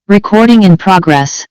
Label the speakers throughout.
Speaker 1: Recording in progress.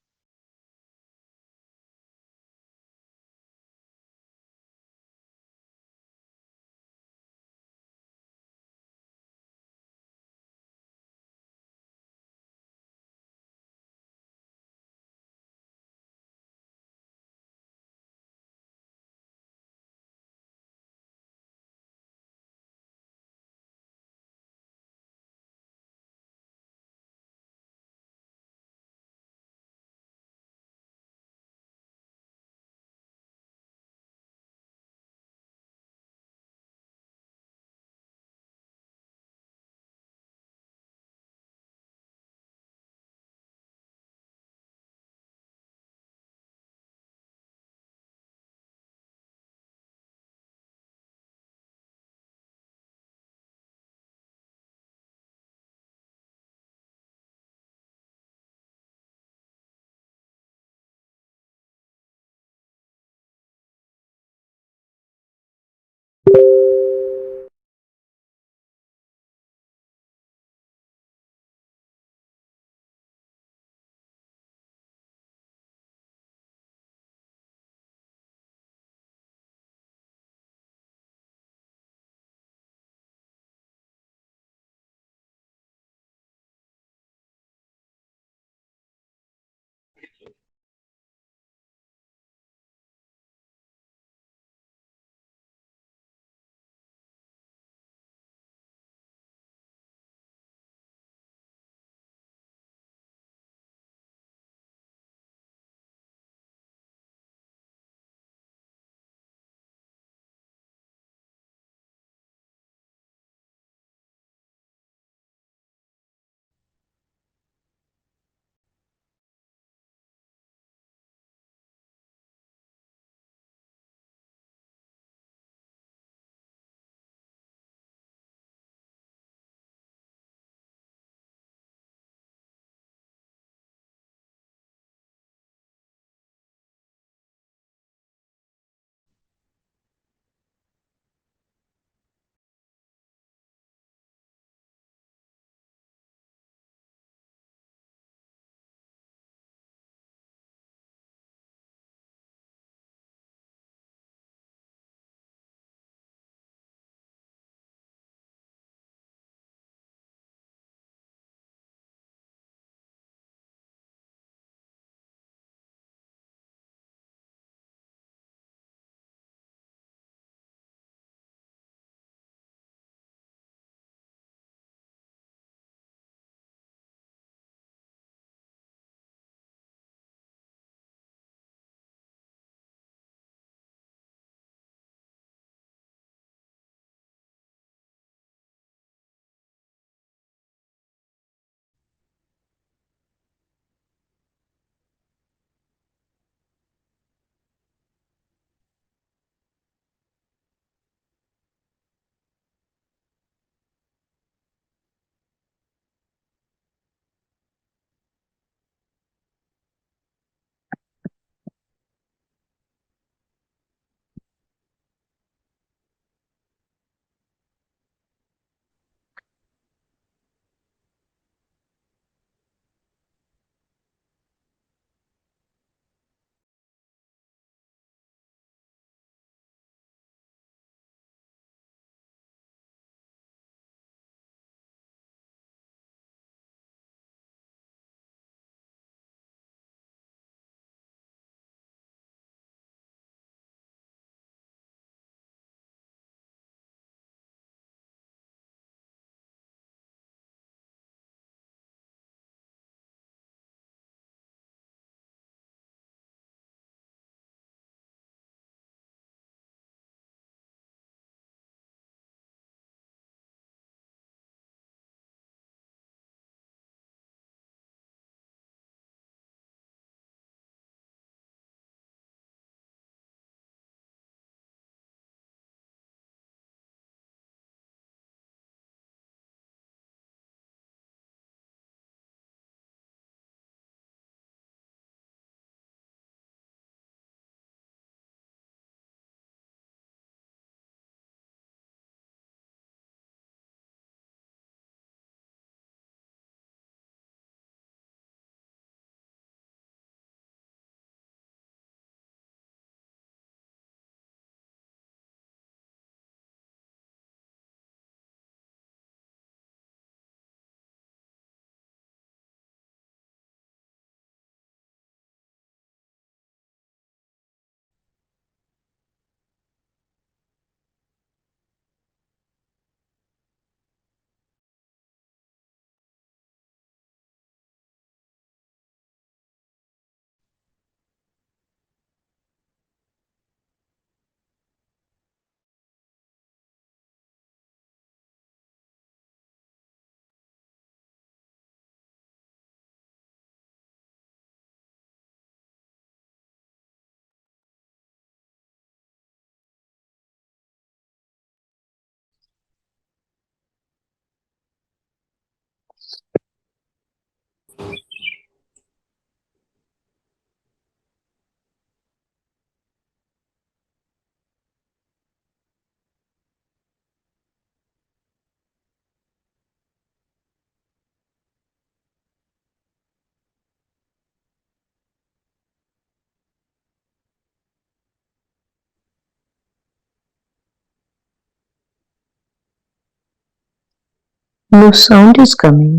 Speaker 2: No sound is coming.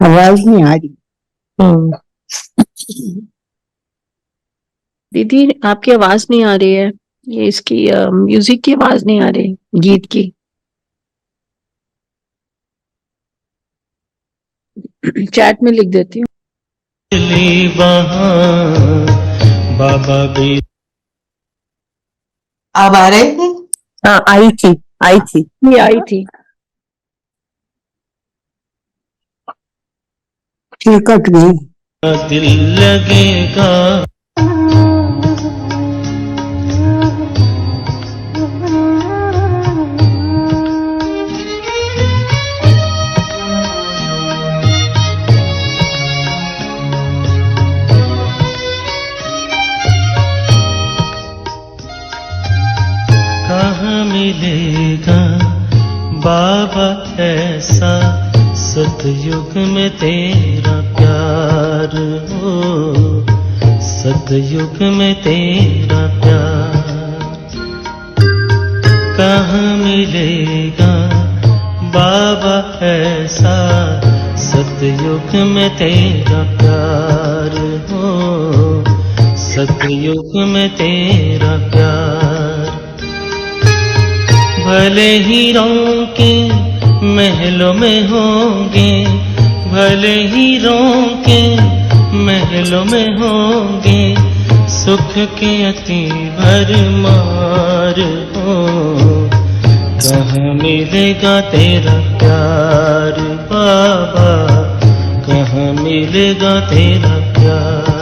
Speaker 3: आवाज नहीं आ रही।
Speaker 4: दीदी आपकी आवाज नहीं आ रही है, ये इसकी म्यूजिक की आवाज नहीं आ रही, गीत की। चैट में लिख देती हूँ।
Speaker 5: बाबा भी
Speaker 2: अब आ रहे थे?
Speaker 3: हाँ आई थी
Speaker 4: ये आई थी।
Speaker 3: फिर कट गई।
Speaker 5: दिल लगेगा कहाँ मिलेगा बाबा ऐसा सतयुग में तेरा प्यार हो, सतयुग में तेरा प्यार कहाँ मिलेगा बाबा ऐसा सतयुग में तेरा प्यार हो, सतयुग में तेरा प्यार भले हीरों के महलों में होंगे, भले हीरों के महलों में होंगे, सुख के अति भरमार हो, कहाँ मिलेगा तेरा प्यार बाबा, कहाँ मिलेगा तेरा प्यार।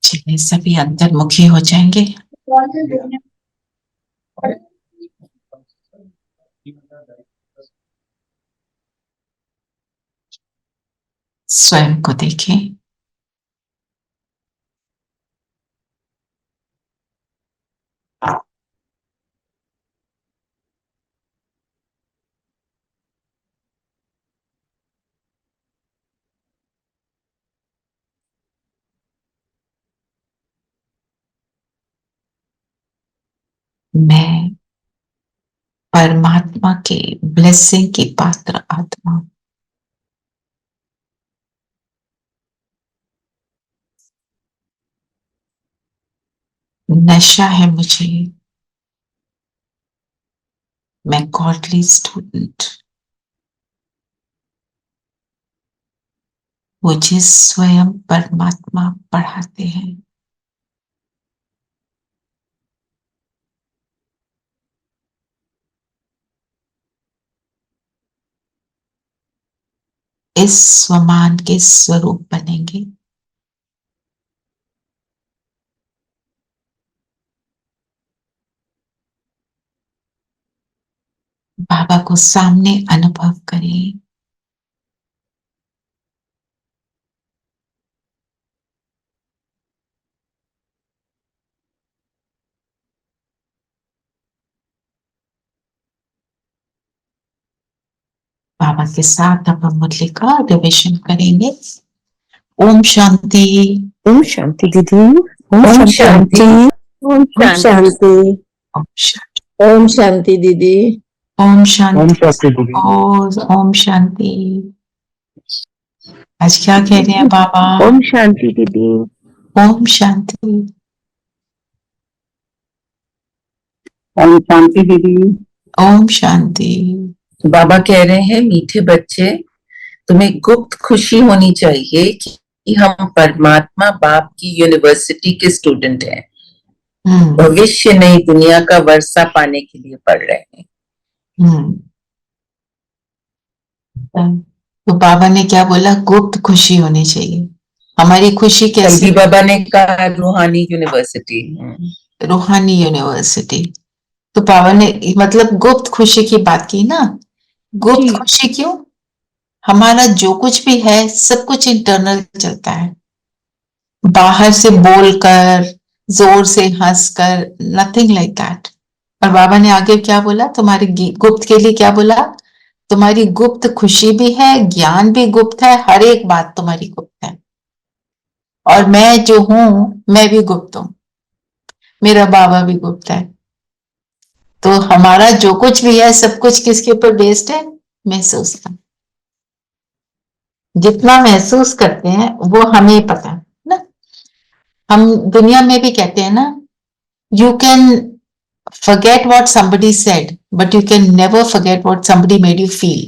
Speaker 2: चलिए सभी अंतर्मुखी हो जाएंगे। स्वयं को देखें। मैं परमात्मा के ब्लेसिंग की पात्र आत्मा, नशा है मुझे, मैं गॉडली स्टूडेंट, मुझे स्वयं परमात्मा पढ़ाते हैं। इस स्वमान के स्वरूप बनेंगे। बाबा को सामने अनुभव करें। बाबा के साथ अब हम मुरली का रिविजन करेंगे। ओम शांति।
Speaker 3: ओम शांति दीदी।
Speaker 2: ओम शांति।
Speaker 3: ओम शांति।
Speaker 2: ओम शांति।
Speaker 3: ओम शांति दीदी।
Speaker 2: ओम शांति।
Speaker 5: ओम शांति दीदी।
Speaker 2: ओम शांति। आज क्या कह रहे हैं बाबा?
Speaker 3: ओम शांति दीदी।
Speaker 2: ओम शांति।
Speaker 3: ओम शांति दीदी।
Speaker 2: ओम शांति।
Speaker 6: बाबा कह रहे हैं मीठे बच्चे, तुम्हें गुप्त खुशी होनी चाहिए कि हम परमात्मा बाप की यूनिवर्सिटी के स्टूडेंट हैं। भविष्य नई दुनिया का वर्षा पाने के लिए पढ़ रहे हैं।
Speaker 2: तो बाबा ने क्या बोला? गुप्त खुशी होनी चाहिए। हमारी खुशी कैसे?
Speaker 6: बाबा ने कहा रूहानी यूनिवर्सिटी।
Speaker 2: रूहानी यूनिवर्सिटी। तो बाबा ने मतलब गुप्त खुशी की बात की ना, गुप्त
Speaker 4: जी।
Speaker 2: खुशी क्यों? हमारा जो कुछ भी है सब कुछ इंटरनल चलता है, बाहर से बोलकर, जोर से हंसकर, नथिंग लाइक दैट। और बाबा ने आगे क्या बोला, तुम्हारी गुप्त के लिए क्या बोला, तुम्हारी गुप्त खुशी भी है, ज्ञान भी गुप्त है, हर एक बात तुम्हारी गुप्त है। और मैं जो हूं मैं भी गुप्त हूं, मेरा बाबा भी गुप्त है। तो हमारा जो कुछ भी है सब कुछ किसके ऊपर बेस्ड है? महसूस पर। जितना महसूस करते हैं वो हमें पता है ना। हम दुनिया में भी कहते हैं ना, you can forget what somebody said, but you can never forget what somebody made you feel.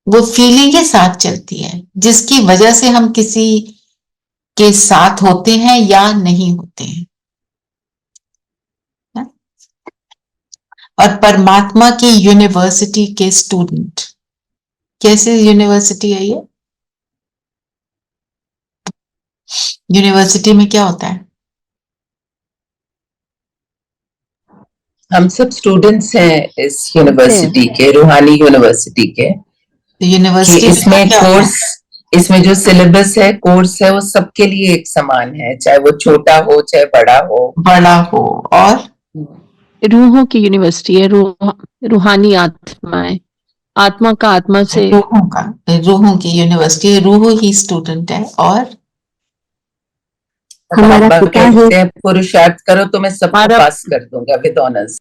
Speaker 2: वो फीलिंग के साथ चलती है, जिसकी वजह से हम किसी के साथ होते हैं या नहीं होते हैं ना? और परमात्मा की यूनिवर्सिटी के स्टूडेंट, कैसी यूनिवर्सिटी है ये? यूनिवर्सिटी में क्या होता है?
Speaker 6: हम सब स्टूडेंट्स हैं इस यूनिवर्सिटी के, रूहानी यूनिवर्सिटी के।
Speaker 2: तो यूनिवर्सिटी
Speaker 6: इसमें कोर्स, इसमें जो सिलेबस है, कोर्स है, वो सबके लिए एक समान है, चाहे वो छोटा हो चाहे बड़ा हो। और
Speaker 4: रूहों की यूनिवर्सिटी है, रूहानी आत्माएं, आत्मा का आत्मा से,
Speaker 2: रूहों की यूनिवर्सिटी, रूह ही स्टूडेंट है। और
Speaker 3: हमारा
Speaker 6: बाबा
Speaker 3: पिता है,
Speaker 6: कहते हैं पुरुषार्थ करो तो मैं सबको पास कर दूंगा विद ऑनर्स।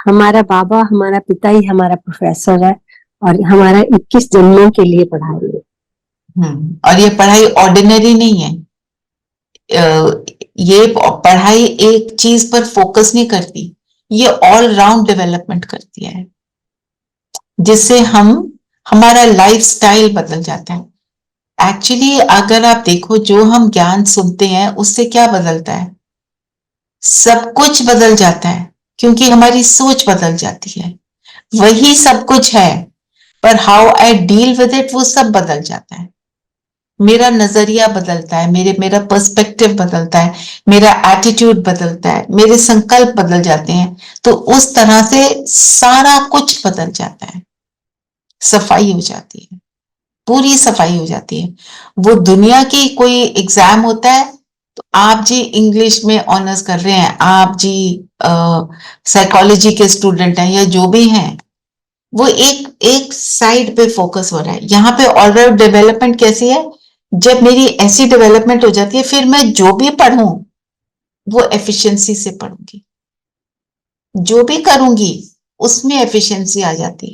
Speaker 3: हमारा बाबा, हमारा पिता ही हमारा प्रोफेसर है और हमारा 21 जन्मों के लिए पढ़ाई है।
Speaker 2: और ये पढ़ाई ऑर्डिनरी नहीं है। ये पढ़ाई एक चीज पर फोकस नहीं करती, ये ऑल राउंड डेवलपमेंट करती है, जिससे हमारा लाइफस्टाइल बदल जाता है। एक्चुअली अगर आप देखो, जो हम ज्ञान सुनते हैं उससे क्या बदलता है? सब कुछ बदल जाता है, क्योंकि हमारी सोच बदल जाती है। वही सब कुछ है, पर how I deal with it वो सब बदल जाता है। मेरा नजरिया बदलता है, मेरा पर्सपेक्टिव बदलता है, मेरा एटीट्यूड बदलता है, मेरे संकल्प बदल जाते हैं। तो उस तरह से सारा कुछ बदल जाता है, सफाई हो जाती है, पूरी सफाई हो जाती है। वो दुनिया की कोई एग्जाम होता है, तो आप जी इंग्लिश में ऑनर्स कर रहे हैं, आप जी साइकोलॉजी के स्टूडेंट हैं या जो भी हैं, वो एक साइड पे फोकस हो रहा है। यहाँ पे ऑलराउंड डेवलपमेंट कैसी है? जब मेरी ऐसी डेवलपमेंट हो जाती है, फिर मैं जो भी पढ़ूं वो एफिशिएंसी से पढ़ूंगी, जो भी करूंगी उसमें एफिशिएंसी आ जाती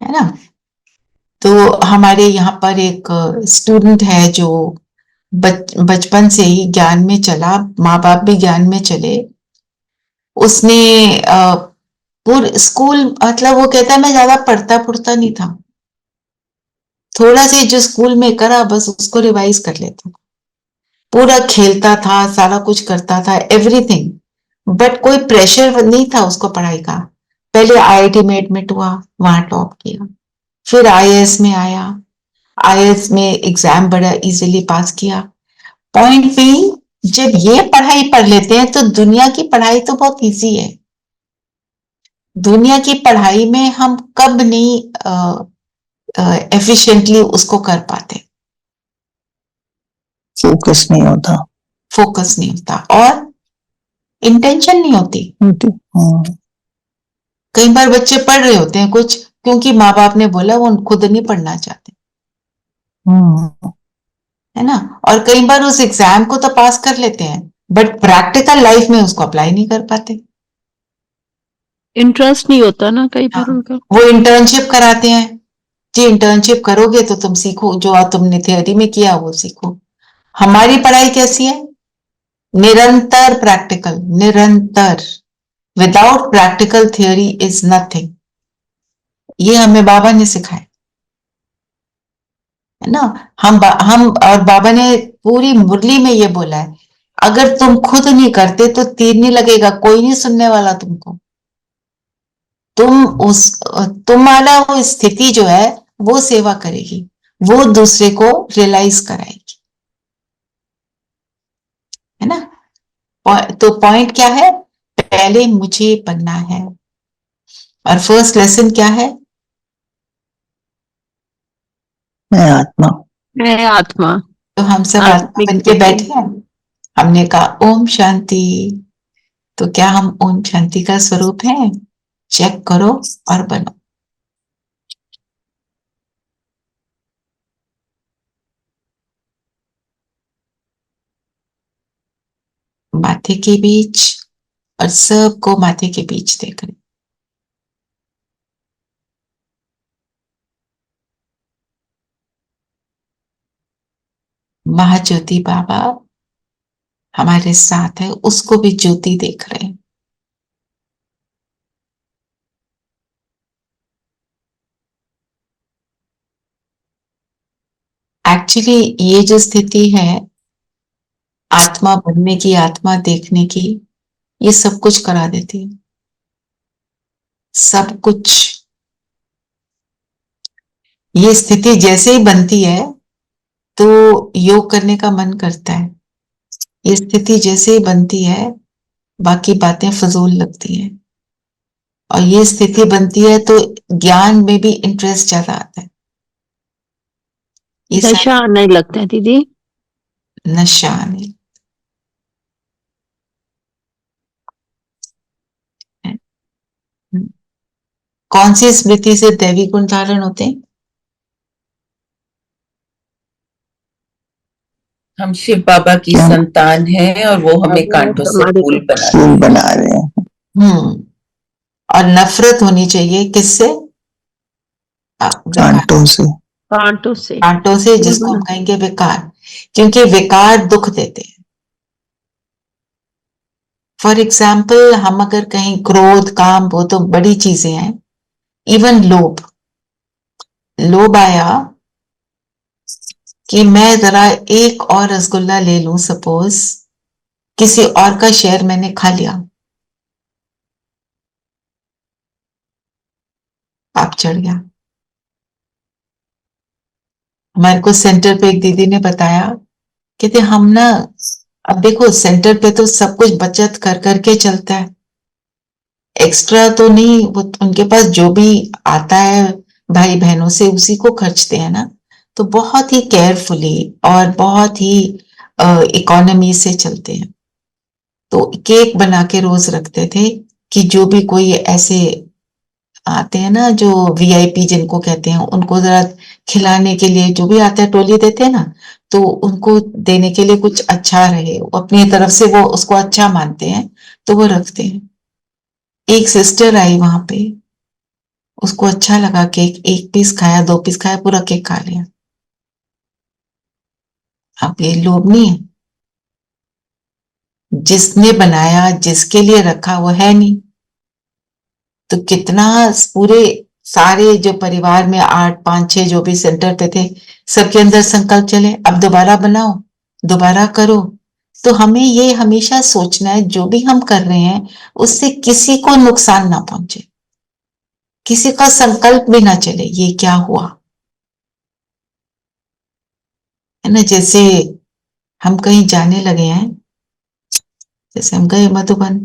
Speaker 2: है ना। तो हमारे यहाँ पर एक स्टूडेंट है जो बचपन से ही ज्ञान में चला, माँ बाप भी ज्ञान में चले। उसने पूरे स्कूल, मतलब वो कहता है मैं ज्यादा पढ़ता पुढ़ता नहीं था, थोड़ा से जो स्कूल में करा बस उसको रिवाइज कर लेता, पूरा खेलता था, सारा कुछ करता था, एवरीथिंग, बट कोई प्रेशर नहीं था उसको पढ़ाई का। पहले आईआईटी में एडमिट हुआ, वहां टॉप किया, फिर आईएएस में आया, आईएएस में एग्जाम बड़ा इजीली पास किया। पॉइंट भी, जब ये पढ़ाई पढ़ लेते हैं तो दुनिया की पढ़ाई तो बहुत इजी है। दुनिया की पढ़ाई में हम कब नहीं एफिशिएंटली उसको कर पाते,
Speaker 7: फोकस नहीं होता,
Speaker 2: फोकस नहीं होता और इंटेंशन नहीं होती। कई बार बच्चे पढ़ रहे होते हैं कुछ, क्योंकि माँ बाप ने बोला, वो खुद नहीं पढ़ना चाहते, है ना। और कई बार उस एग्जाम को तो पास कर लेते हैं, बट प्रैक्टिकल लाइफ में उसको अप्लाई नहीं कर पाते।
Speaker 4: इंटरेस्ट नहीं होता ना कई बार उनका।
Speaker 2: वो इंटर्नशिप कराते हैं, जी इंटर्नशिप करोगे तो तुम सीखो, जो तुमने थियोरी में किया वो सीखो। हमारी पढ़ाई कैसी है? निरंतर प्रैक्टिकल, निरंतर। Without practical theory is nothing. ये हमें बाबा ने सिखाया है ना। हम और बाबा ने पूरी मुरली में ये बोला है, अगर तुम खुद नहीं करते तो तीर नहीं लगेगा, कोई नहीं सुनने वाला तुमको। तुम्हारा वो स्थिति जो है वो सेवा करेगी, वो दूसरे को रियलाइज कराएगी, है ना। तो पॉइंट क्या है? पहले मुझे बनना है। और फर्स्ट लेसन क्या है?
Speaker 7: मैं आत्मा।
Speaker 4: मैं आत्मा।
Speaker 2: तो हम सब आत्मा
Speaker 4: आत्मिक
Speaker 2: बन के
Speaker 4: ज्योति।
Speaker 2: बैठे हैं। हमने कहा ओम शांति। तो क्या हम ओम शांति का स्वरूप हैं? चेक करो और बनो। माथे के बीच, और सबको माथे के बीच देख रहे। महाज्योति बाबा हमारे साथ है, उसको भी ज्योति देख रहे हैं। एक्चुअली ये जो स्थिति है आत्मा बनने की, आत्मा देखने की, ये सब कुछ करा देती है, सब कुछ। ये स्थिति जैसे ही बनती है तो योग करने का मन करता है। ये स्थिति जैसे ही बनती है बाकी बातें फजूल लगती हैं। और ये स्थिति बनती है तो ज्ञान में भी इंटरेस्ट ज्यादा आता है। ये
Speaker 4: नशा आने लगता है दीदी।
Speaker 2: नशा आने। कौन सी स्मृति से दैवी गुण धारण होते हैं?
Speaker 6: हम शिव बाबा की
Speaker 7: क्या?
Speaker 6: संतान हैं और वो हमें कांटों से
Speaker 4: हमारे
Speaker 6: फूल
Speaker 4: को
Speaker 6: बना
Speaker 7: फूल बना रहे हैं।
Speaker 2: और नफरत होनी चाहिए किससे? विकार।
Speaker 7: कांटों से।
Speaker 4: कांटों से।
Speaker 2: कांटों से, जिसको हम कहेंगे विकार, क्योंकि विकार दुख देते हैं। फॉर एग्जाम्पल, हम अगर कहीं क्रोध, काम, वो तो बड़ी चीजें हैं। इवन लोभ, लोभ आया कि मैं जरा एक और रसगुल्ला ले लूं, सपोज किसी और का शेयर मैंने खा लिया, पाप चढ़ गया। हमारे को सेंटर पे एक दीदी ने बताया, कहते हम ना, अब देखो सेंटर पे तो सब कुछ बचत कर करके चलता है, एक्स्ट्रा तो नहीं, वो उनके पास जो भी आता है भाई बहनों से उसी को खर्चते हैं ना। तो बहुत ही केयरफुली और बहुत ही इकोनॉमी से चलते हैं। तो केक बना के रोज रखते थे कि जो भी कोई ऐसे आते हैं ना, जो वीआईपी जिनको कहते हैं, उनको जरा खिलाने के लिए, जो भी आता है टोली देते हैं ना, तो उनको देने के लिए कुछ अच्छा रहे, अपनी तरफ से वो उसको अच्छा मानते हैं तो वो रखते हैं। एक सिस्टर आई वहां पे, उसको अच्छा लगा केक, एक पीस खाया, दो पीस खाया, पूरा केक खा लिया। अब ये लोभ नहीं है? जिसने बनाया, जिसके लिए रखा, वो है नहीं। तो कितना पूरे सारे जो परिवार में 8 5 6 जो भी सेंटर पे थे, सबके अंदर संकल्प चले अब दोबारा बनाओ, दोबारा करो। तो हमें ये हमेशा सोचना है जो भी हम कर रहे हैं उससे किसी को नुकसान ना पहुंचे, किसी का संकल्प भी ना चले ये क्या हुआ, है ना। जैसे हम कहीं जाने लगे हैं, जैसे हम गए मधुबन,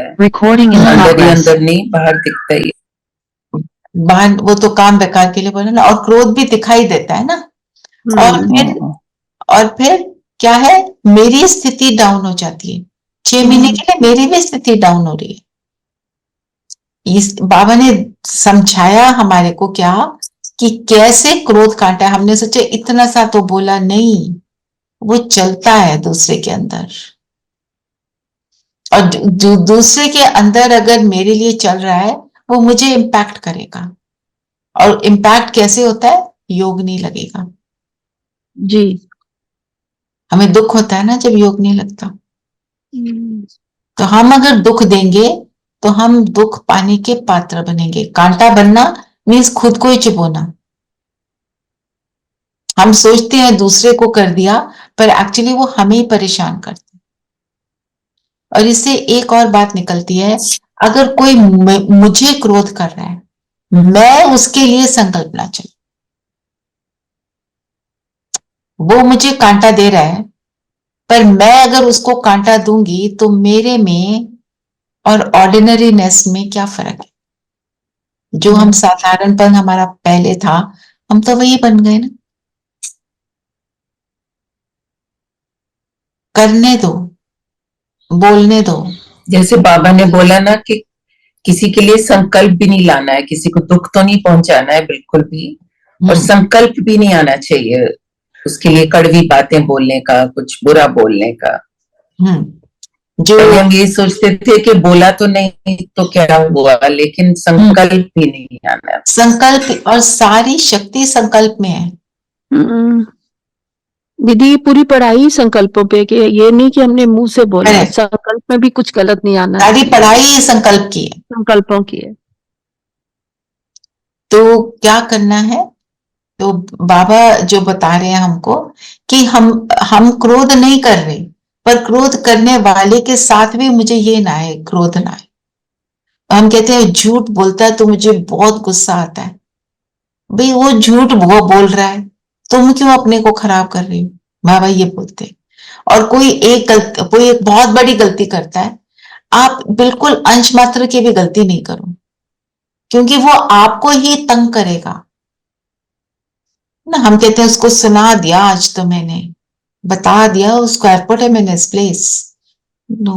Speaker 6: है,
Speaker 1: Recording in
Speaker 6: अंदर ही
Speaker 1: progress.
Speaker 6: अंदर नहीं, बाहर दिखता ही।
Speaker 2: बाहर वो तो काम बेकार के लिए बोला ना, और क्रोध भी दिखाई देता है ना। और फिर क्या है, मेरी स्थिति डाउन हो जाती है। 6 महीने के लिए मेरी भी स्थिति डाउन हो रही है। इस बाबा ने समझाया हमारे को क्या कि कैसे क्रोध काटा है। हमने सोचा इतना सा तो बोला, नहीं, वो चलता है दूसरे के अंदर, और दूसरे के अंदर अगर मेरे लिए चल रहा है वो मुझे इम्पैक्ट करेगा। और इम्पैक्ट कैसे होता है, योग नहीं लगेगा।
Speaker 4: जी।
Speaker 2: हमें दुख होता है ना जब योग नहीं लगता। तो हम अगर दुख देंगे तो हम दुख पाने के पात्र बनेंगे। कांटा बनना मीन्स खुद को ही चुभोना। हम सोचते हैं दूसरे को कर दिया, पर एक्चुअली वो हमें ही परेशान करते हैं। और इससे एक और बात निकलती है, अगर कोई मुझे क्रोध कर रहा है, मैं उसके लिए संकल्प ना चलूं। वो मुझे कांटा दे रहा है, पर मैं अगर उसको कांटा दूंगी तो मेरे में और ऑर्डिनरीनेस में क्या फर्क है। जो हम साधारणपन हमारा पहले था, हम तो वही बन गए ना। करने दो, बोलने दो।
Speaker 6: जैसे बाबा ने बोला ना कि किसी के लिए संकल्प भी नहीं लाना है, किसी को दुख तो नहीं पहुंचाना है बिल्कुल भी, और संकल्प भी नहीं आना चाहिए उसके लिए कड़वी बातें बोलने का, कुछ बुरा बोलने का। जो हम ये सोचते थे कि बोला तो नहीं तो क्या हुआ, लेकिन संकल्प भी नहीं आना है।
Speaker 2: संकल्प, और सारी शक्ति संकल्प में है।
Speaker 4: दीदी पूरी पढ़ाई संकल्पों पे, कि ये नहीं कि हमने मुंह से बोला, संकल्प में भी कुछ गलत नहीं आना।
Speaker 2: सारी पढ़ाई संकल्प की है,
Speaker 4: संकल्पों की है।
Speaker 2: तो क्या करना है, तो बाबा जो बता रहे हैं हमको कि हम क्रोध नहीं कर रहे, पर क्रोध करने वाले के साथ भी मुझे ये ना है, क्रोध ना है। हम कहते हैं झूठ बोलता है तो मुझे बहुत गुस्सा आता है। भाई वो झूठ वो बोल रहा है, तुम क्यों अपने को खराब कर रही हो, बाबा ये बोलते हैं। और कोई एक बहुत बड़ी गलती करता है, आप बिल्कुल अंश मात्र की भी गलती नहीं करो, क्योंकि वो आपको ही तंग करेगा ना। हम कहते हैं उसको सुना दिया, आज तो मैंने बता दिया उसको, एयरपोर्ट है मैंने प्लेस। नो,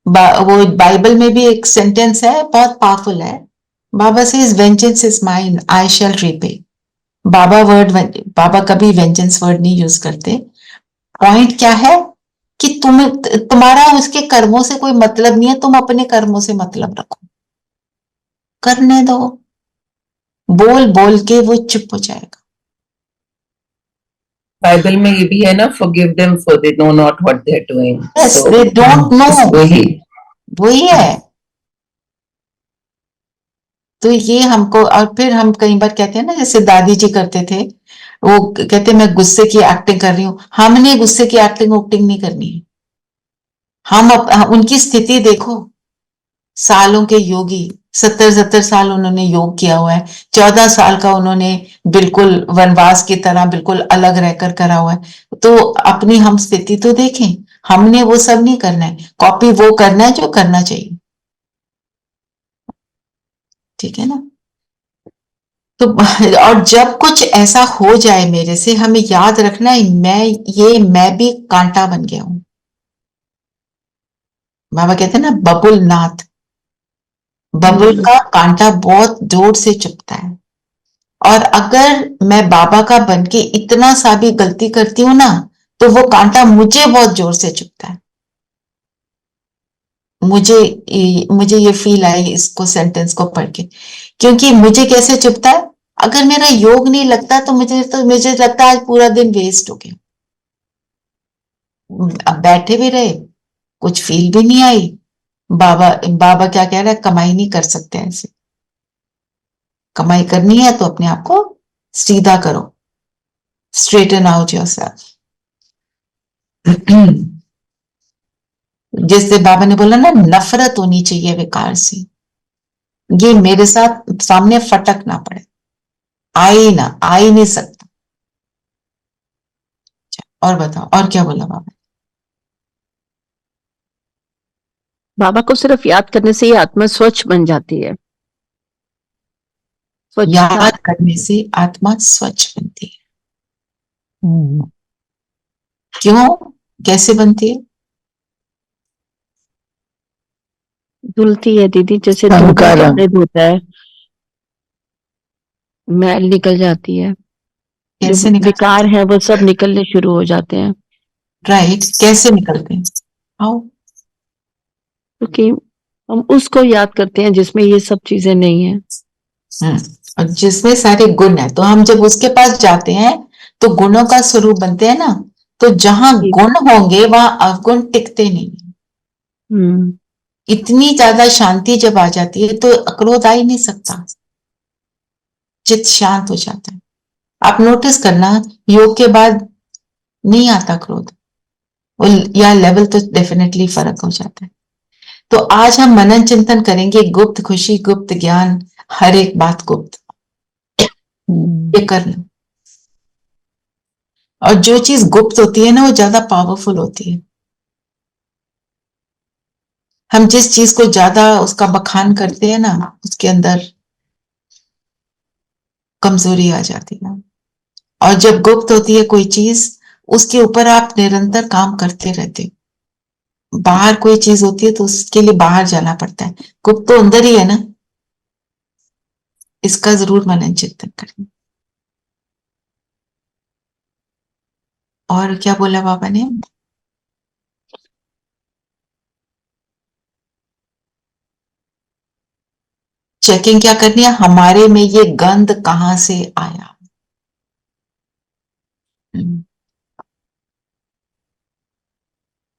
Speaker 2: वो बाइबल में भी एक सेंटेंस है, बहुत पावरफुल है। बाबा से vengeance is mine, I shall repay. बाबा कभी वेंजेंस वर्ड नहीं यूज करते। पॉइंट क्या है कि तुम्हारा उसके कर्मों से कोई मतलब नहीं है, तुम अपने कर्मों से मतलब रखो, करने दो। बोल बोल के वो चुप हो जाएगा।
Speaker 6: बाइबल में ये भी है ना, forgive them for they know not what they are doing.
Speaker 2: Yes, they don't know. वही है। तो ये हमको, और फिर हम कई बार कहते हैं ना, जैसे दादी जी करते थे, वो कहते मैं गुस्से की एक्टिंग कर रही हूं। हमने गुस्से की एक्टिंग उक्टिंग नहीं करनी है। हम उनकी स्थिति देखो, सालों के योगी, 70 साल उन्होंने योग किया हुआ है, 14 साल का उन्होंने बिल्कुल वनवास की तरह बिल्कुल अलग रहकर करा हुआ है। तो अपनी हम स्थिति तो देखें। हमने वो सब नहीं करना है, कॉपी वो करना है जो करना चाहिए। ठीक है ना। तो और जब कुछ ऐसा हो जाए मेरे से, हमें याद रखना है, मैं भी कांटा बन गया हूं। बाबा कहते हैं ना, बबुल नाथ, बबुल का कांटा बहुत जोर से चुभता है। और अगर मैं बाबा का बनके इतना सा भी गलती करती हूं ना, तो वो कांटा मुझे बहुत जोर से चुभता है। मुझे ये फील आई इसको, सेंटेंस को पढ़ के। क्योंकि मुझे कैसे चुभता है, अगर मेरा योग नहीं लगता तो मुझे लगता है आज पूरा दिन वेस्ट हो गया। अब बैठे भी रहे, कुछ फील भी नहीं आई। बाबा क्या कह रहा है, कमाई नहीं कर सकते ऐसे। कमाई करनी है तो अपने आप को सीधा करो, स्ट्रेटन आउट योरसेल्फ। जैसे बाबा ने बोला ना, नफरत होनी चाहिए विकार से। ये मेरे साथ सामने फटक ना पड़े, आ ही नहीं सकता। और बताओ, और क्या बोला बाबा?
Speaker 4: बाबा को सिर्फ याद करने से ही आत्मा स्वच्छ बन जाती है।
Speaker 2: याद करने से आत्मा स्वच्छ बनती है। क्यों, कैसे बनती है?
Speaker 4: धुलती है दीदी, जैसे दूध में कपड़े धोता है, मैल निकल जाती है,
Speaker 2: कैसे
Speaker 4: जो
Speaker 2: निकल
Speaker 4: विकार है वो सब निकलने शुरू हो जाते हैं।
Speaker 2: राइट, कैसे निकलते हैं? हाउ?
Speaker 4: क्योंकि हम उसको याद करते हैं जिसमें ये सब चीजें नहीं है।
Speaker 2: और जिसमें सारे गुण है, तो हम जब उसके पास जाते हैं तो गुणों का स्वरूप बनते हैं ना, तो जहां गुण होंगे वहां अवगुण टिकते नहीं। इतनी ज्यादा शांति जब आ जाती है तो क्रोध आ ही नहीं सकता, चित्त शांत हो जाता है। आप नोटिस करना, योग के बाद नहीं आता क्रोध, या लेवल तो डेफिनेटली फर्क हो जाता है। तो आज हम मनन चिंतन करेंगे, गुप्त खुशी, गुप्त ज्ञान, हर एक बात गुप्त, ये करना। और जो चीज गुप्त होती है ना, वो ज्यादा पावरफुल होती है। हम जिस चीज को ज्यादा उसका बखान करते हैं ना, उसके अंदर कमजोरी आ जाती है। और जब गुप्त होती है कोई चीज, उसके ऊपर आप निरंतर काम करते रहते। बाहर कोई चीज होती है तो उसके लिए बाहर जाना पड़ता है, गुप्त तो अंदर ही है ना। इसका जरूर मनन चिंतन करें। और क्या बोला बाबा ने? चेकिंग क्या करनी है, हमारे में ये गंध कहां से आया।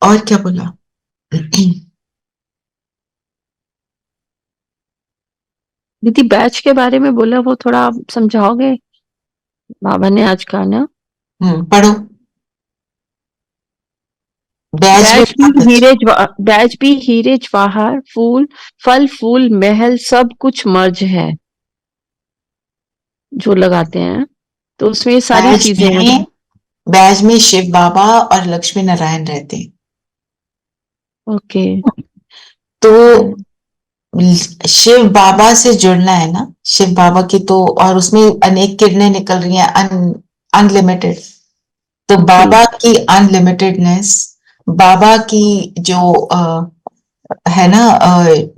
Speaker 2: और क्या बोला?
Speaker 4: दीदी बैच के बारे में बोला, वो थोड़ा आप समझाओगे? बाबा ने आज कहा ना,
Speaker 2: पढ़ो। बैच
Speaker 4: भी हीरे जवाहर, फूल फल फूल महल सब कुछ मर्ज है जो लगाते हैं, तो उसमें ये सारी चीजें हैं।
Speaker 2: बैच में शिव बाबा और लक्ष्मी नारायण रहते हैं।
Speaker 4: ओके।
Speaker 2: तो शिव बाबा से जुड़ना है ना, शिव बाबा की तो, और उसमें अनेक किरणें निकल रही हैं, अनलिमिटेड। तो बाबा की अनलिमिटेडनेस, बाबा की जो है ना,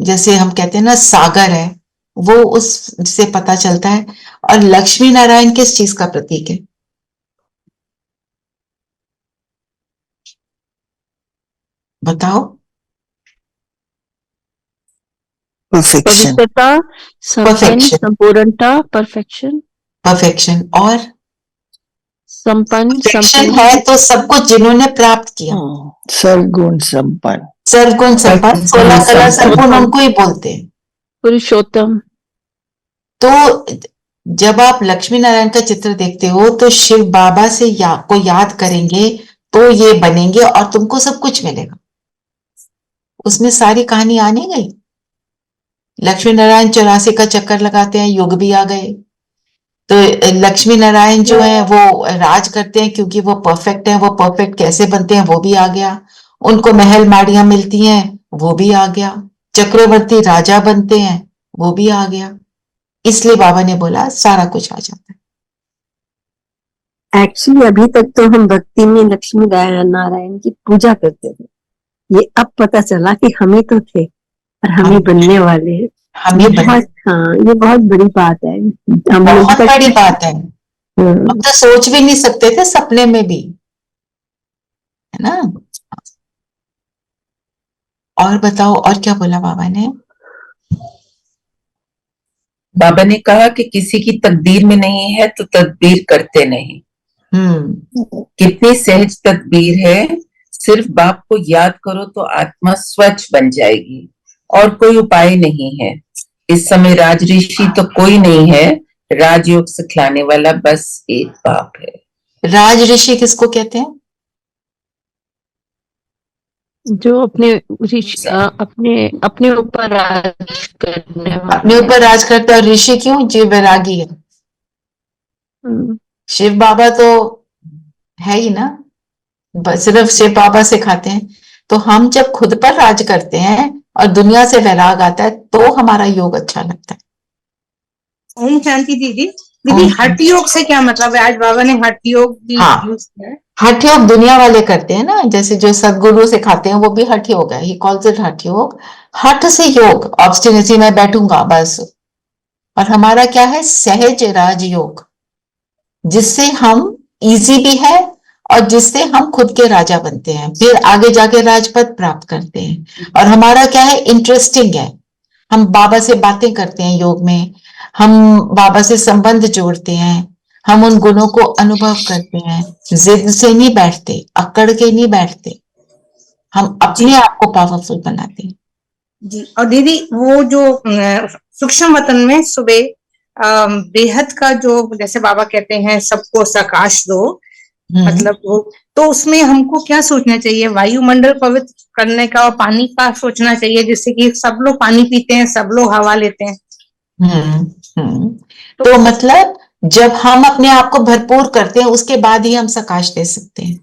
Speaker 2: जैसे हम कहते हैं ना सागर है, वो उससे पता चलता है। और लक्ष्मी नारायण किस चीज का प्रतीक है? बताओ।
Speaker 4: पवित्रता, संपूर्णता, परफेक्शन।
Speaker 2: परफेक्शन और
Speaker 4: संपन्न
Speaker 2: है तो सब कुछ जिन्होंने प्राप्त किया,
Speaker 7: सर्वगुण संपन्न।
Speaker 2: सर्वगुण संपन्न, 16 कला संपूर्ण उनको ही बोलते हैं।
Speaker 4: पुरुषोत्तम।
Speaker 2: तो जब आप लक्ष्मी नारायण का चित्र देखते हो तो शिव बाबा से को याद करेंगे तो ये बनेंगे और तुमको सब कुछ मिलेगा। उसमें सारी कहानी आने गई। लक्ष्मी नारायण 84 का चक्कर लगाते हैं, युग भी आ गए। तो लक्ष्मी नारायण जो है वो राज करते हैं क्योंकि वो परफेक्ट है। वो परफेक्ट कैसे बनते हैं वो भी आ गया। उनको महल माड़ियां मिलती हैं, वो भी आ गया। चक्रवर्ती राजा बनते हैं, वो भी आ गया। इसलिए बाबा ने बोला सारा कुछ आ जाता है।
Speaker 3: एक्चुअली अभी तक तो हम भक्ति में लक्ष्मी नारायण की पूजा करते थे, ये अब पता चला कि हमें तो थे और हमें बनने वाले हैं।
Speaker 2: हमें
Speaker 3: बहुत, हाँ, ये बहुत बड़ी बात है। हम
Speaker 2: बहुत बड़ी बात है। हम तो सोच भी नहीं सकते थे सपने में भी, है ना। और बताओ, और क्या बोला बाबा ने?
Speaker 6: बाबा ने कहा कि किसी की तकदीर में नहीं है तो तदबीर करते नहीं। कितनी सहज तदबीर है, सिर्फ बाप को याद करो तो आत्मा स्वच्छ बन जाएगी और कोई उपाय नहीं है। इस समय राज ऋषि तो कोई नहीं है, राजयोग सिखलाने वाला बस एक बाप है।
Speaker 2: राज ऋषि किसको कहते हैं?
Speaker 4: जो अपने अपने ऊपर राज करने वाले,
Speaker 2: अपने ऊपर राज करता है। ऋषि क्यों? जो वैरागी है। शिव बाबा तो है ही ना, सिर्फ शिव बाबा सिखाते हैं। तो हम जब खुद पर राज करते हैं और दुनिया से वैराग आता है तो हमारा योग अच्छा लगता है।
Speaker 8: ओम शांति दीदी। दीदी हठ योग से क्या मतलब है? आज बाबा ने हठ योग भी
Speaker 2: हाँ।
Speaker 8: यूज किया है।
Speaker 2: हठ योग दुनिया वाले करते हैं ना, जैसे जो सदगुरु सिखाते हैं वो भी हठ योग है, ही कॉल्स इट हठ योग। हठ से योग, ऑब्स्टिनेसी में बैठूंगा बस। और हमारा क्या है, सहज राज योग, जिससे हम इजी भी है और जिससे हम खुद के राजा बनते हैं, फिर आगे जाके राजपद प्राप्त करते हैं। और हमारा क्या है, इंटरेस्टिंग है, हम बाबा से बातें करते हैं योग में, हम बाबा से संबंध जोड़ते हैं, हम उन गुणों को अनुभव करते हैं, जिद से नहीं बैठते, अकड़ के नहीं बैठते, हम अपने आप को पावरफुल बनाते हैं।
Speaker 8: जी। और दीदी वो जो सूक्ष्म वतन में सुबह बेहद का जो जैसे बाबा कहते हैं सबको सकाश दो, मतलब वो, तो उसमें हमको क्या सोचना चाहिए? वायुमंडल पवित्र करने का और पानी का सोचना चाहिए, जिससे कि सब लोग पानी पीते हैं, सब लोग हवा लेते हैं।
Speaker 2: तो मतलब जब हम अपने आप को भरपूर करते हैं उसके बाद ही हम सकाश दे सकते हैं।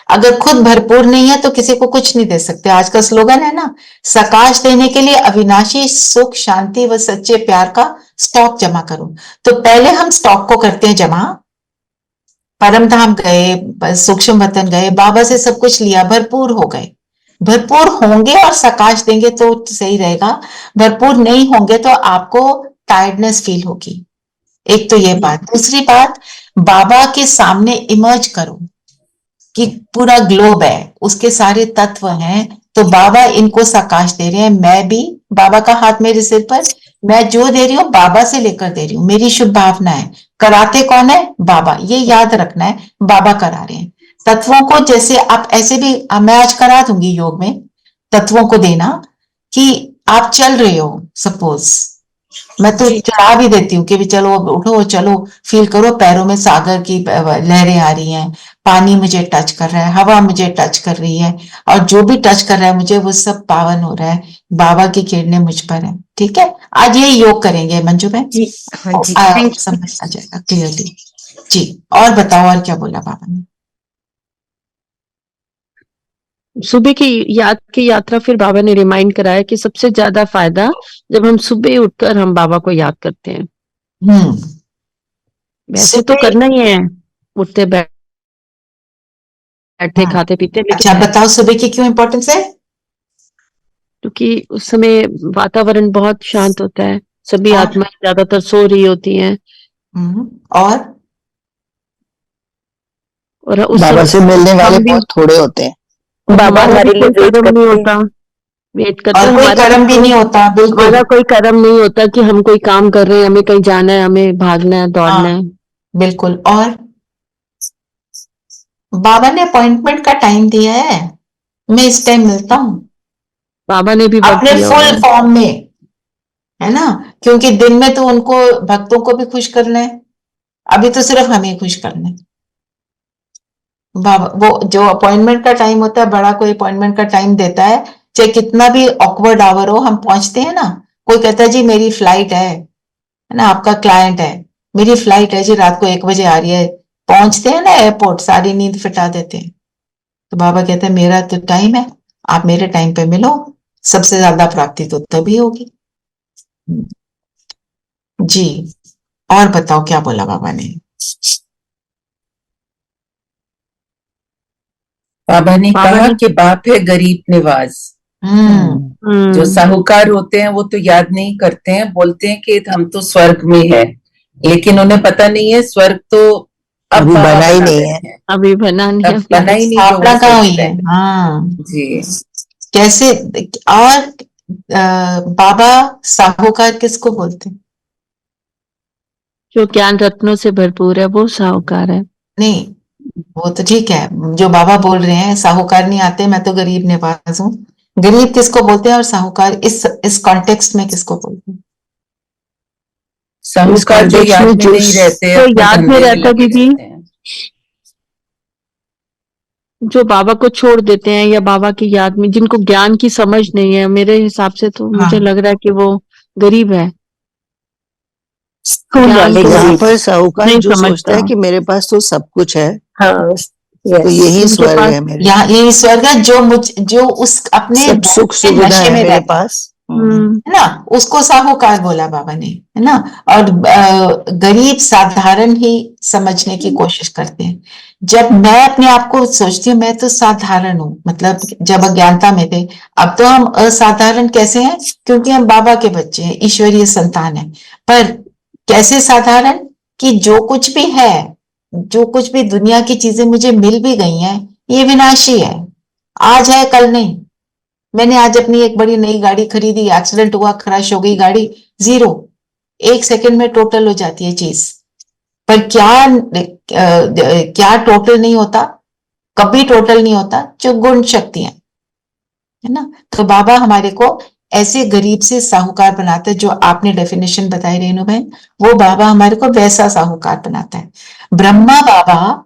Speaker 2: अगर खुद भरपूर नहीं है तो किसी को कुछ नहीं दे सकते। आज का स्लोगन है ना, सकाश देने के लिए अविनाशी सुख, शांति व सच्चे प्यार का स्टॉक जमा करो। तो पहले हम स्टॉक को करते हैं जमा, परम धाम गए, सूक्ष्म वतन गए, बाबा से सब कुछ लिया, भरपूर हो गए, भरपूर होंगे और सकाश देंगे तो सही रहेगा। भरपूर नहीं होंगे तो आपको टायर्डनेस फील होगी। एक तो ये बात। दूसरी बात, बाबा के सामने इमर्ज करो कि पूरा ग्लोब है, उसके सारे तत्व हैं, तो बाबा इनको सकाश दे रहे हैं। मैं भी, बाबा का हाथ मेरे सिर पर, मैं जो दे रही हूँ बाबा से लेकर दे रही हूँ, मेरी शुभ भावना है। कराते कौन है? बाबा। ये याद रखना है, बाबा करा रहे हैं तत्वों को। जैसे आप ऐसे भी, मैं आज करा दूंगी योग में तत्वों को देना, कि आप चल रहे हो, सपोज मैं तो चढ़ा भी देती हूँ कि भी चलो उठो, चलो फील करो, पैरों में सागर की लहरें आ रही हैं, पानी मुझे टच कर रहा है, हवा मुझे टच कर रही है, और जो भी टच कर रहा है मुझे वो सब पावन हो रहा है, बाबा की किरणें मुझ पर है। ठीक है, आज ये योग करेंगे मंजू बहन जी।
Speaker 8: हाँ जी,
Speaker 2: समझ आ जाएगा क्लियरली जी। और बताओ, और क्या बोला बाबा ने?
Speaker 4: सुबह की यात्रा फिर बाबा ने रिमाइंड कराया कि सबसे ज्यादा फायदा जब हम सुबह उठकर हम बाबा को याद करते हैं। वैसे तो करना ही है, उठते बैठते खाते पीते, लेकिन
Speaker 2: अच्छा बताओ सुबह की क्यों इम्पोर्टेंस है?
Speaker 4: क्योंकि उस समय वातावरण बहुत शांत होता है, सभी आत्माएं ज्यादातर सो रही होती हैं, और उस
Speaker 7: बाबा से मिलने वाले बहुत थोड़े होते हैं।
Speaker 3: बाबा हमारे लिए वेट करते
Speaker 4: नहीं
Speaker 3: हैं।
Speaker 4: होता, वेट करते
Speaker 2: और कोई कर्म भी नहीं होता, बिल्कुल
Speaker 4: हमारा कोई कर्म नहीं होता कि हम कोई काम कर रहे हैं, हमें कहीं जाना है, हमें भागना है, दौड़ना है।
Speaker 2: बिल्कुल। और बाबा ने अपॉइंटमेंट का टाइम दिया है, मैं इस टाइम मिलता हूँ
Speaker 4: बाबा ने भी
Speaker 2: अपने फुल फॉर्म में, है ना, क्योंकि दिन में तो उनको भक्तों को भी खुश करना है, अभी तो सिर्फ हमें खुश करना है। बाबा वो जो अपॉइंटमेंट का टाइम होता है, बड़ा कोई अपॉइंटमेंट का टाइम देता है, चाहे कितना भी ऑकवर्ड आवर हो, हम पहुंचते हैं ना, कोई कहता है जी मेरी फ्लाइट है ना, आपका क्लाइंट है, मेरी फ्लाइट है जी रात को 1 बजे आ रही है, पहुंचते हैं ना एयरपोर्ट, सारी नींद फिटा देते हैं। तो बाबा कहते हैं मेरा तो टाइम है, आप मेरे टाइम पे मिलो, सबसे ज्यादा प्राप्ति तो तभी होगी जी। और बताओ क्या बोला बाबा ने?
Speaker 6: बाबा ने कहा कि बाप है गरीब निवाज। जो साहूकार होते हैं वो तो याद नहीं करते हैं, बोलते हैं कि हम तो स्वर्ग में है, लेकिन उन्हें पता नहीं है स्वर्ग तो
Speaker 7: अभी बना ही नहीं है,
Speaker 4: अभी बना नहीं,
Speaker 6: बना ही नहीं,
Speaker 2: स्थापना कहाँ हुई है। हाँ
Speaker 6: जी।
Speaker 2: कैसे? और बाबा साहूकार किसको बोलते हैं?
Speaker 4: जो ज्ञान रत्नों से भरपूर है वो साहूकार है।
Speaker 2: नहीं, वो तो ठीक है, जो बाबा बोल रहे हैं साहूकार नहीं आते, मैं तो गरीब निवाज हूँ, गरीब किसको बोलते हैं और साहूकार इस कॉन्टेक्स्ट में किसको बोलते हैं?
Speaker 6: साहूकार जो याद में नहीं रहते,
Speaker 4: तो याद में रहता दीदी, जो बाबा को छोड़ देते हैं या बाबा की याद में, जिनको ज्ञान की समझ नहीं है, मेरे हिसाब से तो मुझे लग रहा है कि वो गरीब है।
Speaker 7: यहाँ पर साहूकार जो सोचता है कि मेरे पास तो सब कुछ है,
Speaker 3: हाँ,
Speaker 7: तो यही
Speaker 4: उनके
Speaker 7: स्वर्ग
Speaker 4: पास
Speaker 7: है मेरे
Speaker 2: यहाँ यही स्वर्ग है जो उस अपने
Speaker 7: सब सुख
Speaker 2: भोग के
Speaker 7: सुविधा
Speaker 2: नशे
Speaker 7: है
Speaker 2: में
Speaker 7: मेरे
Speaker 2: रहता है
Speaker 7: पास।
Speaker 2: है ना, उसको साहूकार बोला बाबा ने, है ना। और गरीब साधारण ही समझने की कोशिश करते हैं। जब मैं अपने आप को सोचती हूँ मैं तो साधारण हूँ, मतलब जब अज्ञानता में थे। अब तो हम असाधारण कैसे हैं, क्योंकि हम बाबा के बच्चे हैं, ईश्वरीय संतान है। पर कैसे साधारण, कि जो कुछ भी है, जो कुछ भी दुनिया की चीजें मुझे मिल भी गई हैं, ये विनाशी है, आज है कल नहीं। मैंने आज अपनी एक बड़ी नई गाड़ी खरीदी, एक्सीडेंट हुआ, क्रैश हो गई गाड़ी, जीरो, 1 सेकंड में टोटल हो जाती है चीज। पर क्या टोटल नहीं होता, कभी टोटल नहीं होता, जो गुण शक्तियां, है ना। तो बाबा हमारे को ऐसे गरीब से साहूकार बनाते, जो आपने डेफिनेशन बताई रेणु बहन, वो बाबा हमारे को वैसा साहूकार बनाता है। ब्रह्मा बाबा,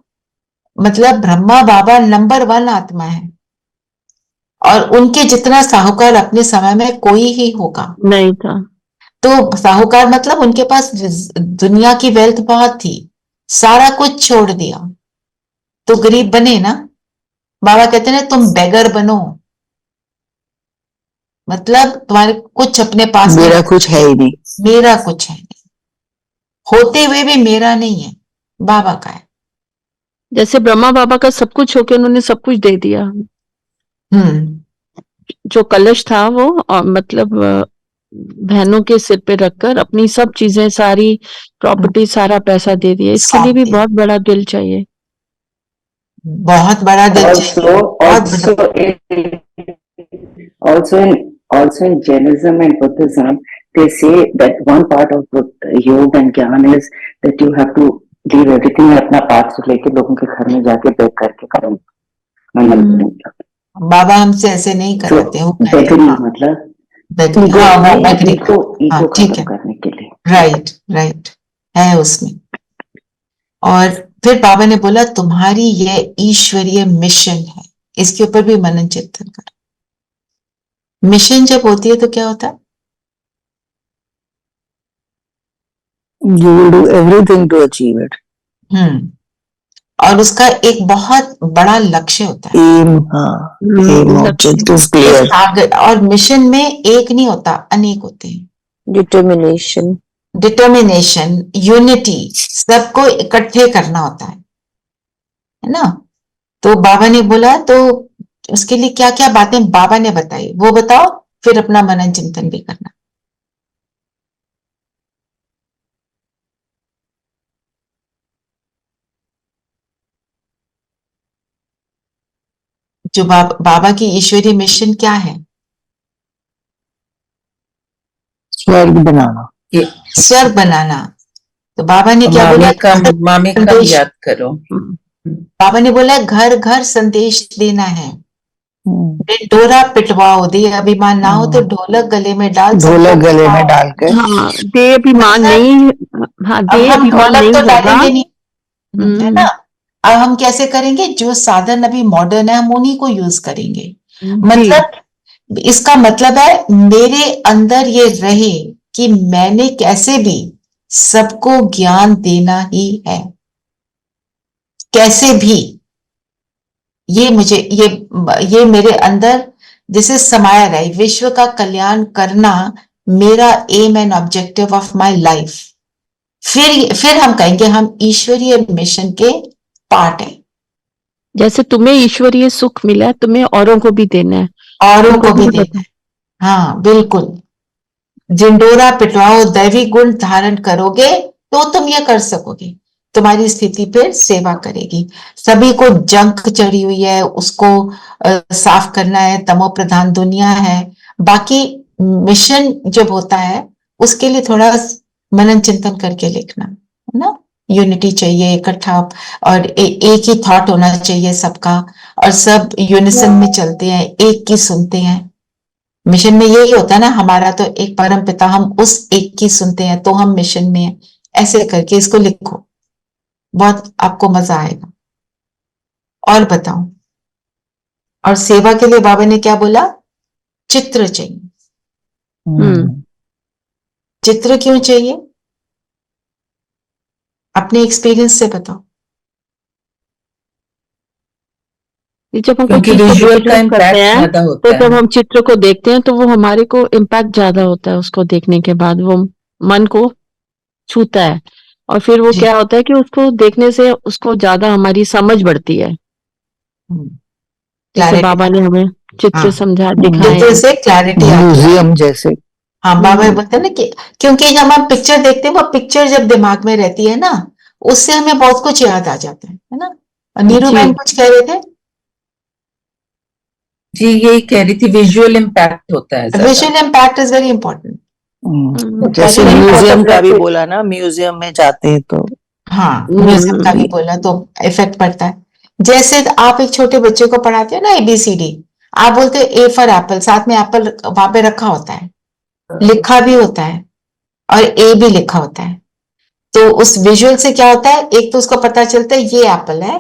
Speaker 2: मतलब ब्रह्मा बाबा नंबर 1 आत्मा है, और उनके जितना साहूकार अपने समय में कोई ही होगा
Speaker 4: नहीं था।
Speaker 2: तो साहूकार मतलब उनके पास दुनिया की वेल्थ बहुत थी, सारा कुछ छोड़ दिया, तो गरीब बने ना। बाबा कहते हैं तुम बेगर बनो, मतलब तुम्हारे कुछ अपने पास
Speaker 7: मेरा
Speaker 2: नहीं,
Speaker 7: कुछ है ही नहीं।
Speaker 2: मेरा कुछ है नहीं, होते हुए भी मेरा नहीं है, बाबा का है।
Speaker 4: जैसे ब्रह्मा बाबा का सब कुछ होके उन्होंने सब कुछ दे दिया।
Speaker 2: हम्म,
Speaker 4: जो कलश था वो मतलब बहनों के सिर पे रखकर अपनी सब चीजें, सारी प्रॉपर्टी, सारा पैसा दे दिया। इसके लिए
Speaker 2: सौंप
Speaker 4: भी
Speaker 2: दिया।
Speaker 4: बहुत बड़ा दिल चाहिए।
Speaker 2: बहुत बड़ा दिल चाहिए, बहुत बड़ा।
Speaker 9: Also in Jainism and Buddhism, they say that one part of yoga and jnana is that you have to leave everything, अपना पार्ट लेके लोगों के घर में जाके बेग करके करो,
Speaker 2: बाबा हमसे ऐसे नहीं कराते, वो कहते हैं
Speaker 9: बेगरी
Speaker 2: हाँ,
Speaker 9: मतलब
Speaker 2: बेगरी, हाँ वो बेगरी, हाँ
Speaker 9: ईगो
Speaker 2: ठीक
Speaker 9: खत्म
Speaker 2: है,
Speaker 9: करने के लिए।
Speaker 2: राइट राइट, है उसमें। और फिर बाबा ने बोला तुम्हारी ये ईश्वरीय मिशन है, इसके ऊपर भी मनन चिंतन करो। मिशन जब होती है तो क्या होता है,
Speaker 7: You will do everything to achieve it.
Speaker 2: और उसका एक बहुत बड़ा लक्ष्य होता है।
Speaker 7: Aim, हाँ, aim object is clear.
Speaker 2: और मिशन में एक नहीं होता, अनेक होते हैं।
Speaker 7: Determination.
Speaker 2: डिटर्मिनेशन, यूनिटी, सबको इकट्ठे करना होता है ना। तो बाबा ने बोला, तो उसके लिए क्या क्या बातें बाबा ने बताई वो बताओ, फिर अपना मनन चिंतन भी करना। जो बाबा की ईश्वरीय मिशन क्या है,
Speaker 7: स्वर्ग बनाना,
Speaker 2: स्वर्ग बनाना। तो बाबा ने क्या बोला,
Speaker 6: मामी का
Speaker 2: संदेश,
Speaker 6: याद करो।
Speaker 2: बाबा ने बोला घर घर संदेश देना है, डोरा पिटवाओ, दे अभिमान ना हो तो ढोलक गले में डाल,
Speaker 7: ढोलक गले में डाल के।
Speaker 4: हाँ, दे अभिमान नहीं, हाँ
Speaker 2: अब
Speaker 4: दे
Speaker 2: हम
Speaker 4: अभिमान
Speaker 2: ढोलक
Speaker 4: नहीं
Speaker 2: तो
Speaker 4: होगा।
Speaker 2: डालेंगे नहीं, है ना। अब हम कैसे करेंगे, जो साधन अभी मॉडर्न है हम उन्हीं को यूज करेंगे। मतलब इसका मतलब है मेरे अंदर ये रहे कि मैंने कैसे भी सबको ज्ञान देना ही है, कैसे भी। ये मुझे ये मेरे अंदर जैसे समाया रहे, विश्व का कल्याण करना मेरा aim and objective of my life. फिर हम कहेंगे हम ईश्वरीय मिशन के पार्ट है।
Speaker 4: जैसे तुम्हें ईश्वरीय सुख मिला है, तुम्हें औरों को भी देना है,
Speaker 2: औरों को भी देना है, हाँ बिल्कुल। जिंडोरा पिटवाओ, दैवी गुण धारण करोगे तो तुम ये कर सकोगे, तुम्हारी स्थिति फिर सेवा करेगी। सभी को जंक चढ़ी हुई है, उसको साफ करना है, तमो प्रधान दुनिया है। बाकी मिशन जब होता है उसके लिए थोड़ा मनन चिंतन करके लिखना, है ना। यूनिटी चाहिए, इकट्ठा, और एक ही थॉट होना चाहिए सबका, और सब यूनिसन में चलते हैं, एक की सुनते हैं। मिशन में यही होता है ना, हमारा तो एक परम पिता, हम उस एक की सुनते हैं तो हम मिशन में हैं। ऐसे करके इसको लिखो, बहुत आपको मजा आएगा। और बताओ, और सेवा के लिए बाबा ने क्या बोला, चित्र चाहिए। चित्र क्यों चाहिए, अपने एक्सपीरियंस से बताओ।
Speaker 4: ये जब हम कोई
Speaker 6: क्योंकि
Speaker 4: चीज को
Speaker 6: विजुअल का
Speaker 4: visualize
Speaker 6: इम्पैक्ट
Speaker 4: करते हैं,
Speaker 6: ज्यादा
Speaker 4: तो
Speaker 6: होता
Speaker 4: जब
Speaker 6: है।
Speaker 4: हम चित्र को देखते हैं तो वो हमारे को इम्पैक्ट ज्यादा होता है, उसको देखने के बाद वो मन को छूता है, और फिर वो
Speaker 2: जी।
Speaker 4: क्या होता है कि उसको देखने से उसको ज्यादा हमारी समझ बढ़ती है, जैसे
Speaker 2: क्लैरिटी,
Speaker 4: बाबा ने हमें चित्र
Speaker 2: हाँ,
Speaker 4: समझा दिखाए
Speaker 2: चित्र
Speaker 4: हैं।
Speaker 2: से क्लैरिटी आती है।
Speaker 7: म्यूजियम जैसे।
Speaker 2: हाँ, बाबा बोलते हैं ना कि क्योंकि जब हम पिक्चर देखते हैं, वो पिक्चर जब दिमाग में रहती है ना, उससे हमें बहुत कुछ याद आ जाता है ना। और नीरू
Speaker 4: जी।
Speaker 2: बहन कुछ कह रहे थे।
Speaker 6: जी यही कह रही थी, विजुअल इम्पैक्ट होता है ज्यादा।
Speaker 2: Visual impact is very important.
Speaker 7: जैसे
Speaker 2: कहीं
Speaker 7: म्यूजियम का भी
Speaker 3: photographic-
Speaker 7: बोला ना, म्यूजियम में जाते हैं तो
Speaker 2: हाँ, म्यूजियम का भी बोला तो इफेक्ट पड़ता है। जैसे आप एक छोटे बच्चे को पढ़ाते हो ना ABCD, आप बोलते हो A फॉर एप्पल, साथ में एप्पल वहां पे रखा होता है, लिखा भी होता है, और A भी लिखा होता है। तो उस विजुअल से क्या होता है, एक तो उसको पता चलता है ये एप्पल है,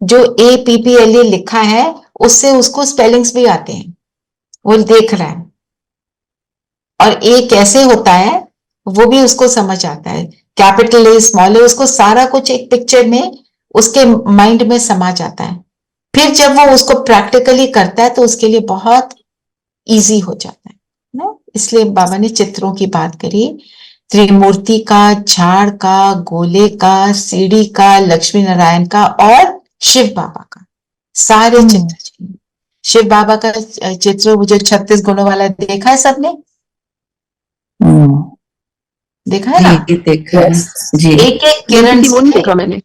Speaker 2: जो APPLE लिखा है उससे उसको स्पेलिंग्स भी आते हैं, वो देख रहा है। और A कैसे होता है वो भी उसको समझ आता है, कैपिटल A स्मॉल A, उसको सारा कुछ एक पिक्चर में उसके माइंड में समा जाता है। फिर जब वो उसको प्रैक्टिकली करता है तो उसके लिए बहुत इजी हो जाता है ना। इसलिए बाबा ने चित्रों की बात करी, त्रिमूर्ति का, झाड़ का, गोले का, सीढ़ी का, लक्ष्मी नारायण का और शिव बाबा का, सारे चित्र। शिव बाबा का चित्र मुझे 36 गुणों वाला देखा है सबने, देखा है ना।
Speaker 6: जी देखा है जी।
Speaker 2: एक एक किरण
Speaker 4: वो नहीं
Speaker 2: से,
Speaker 4: देखा मैंने।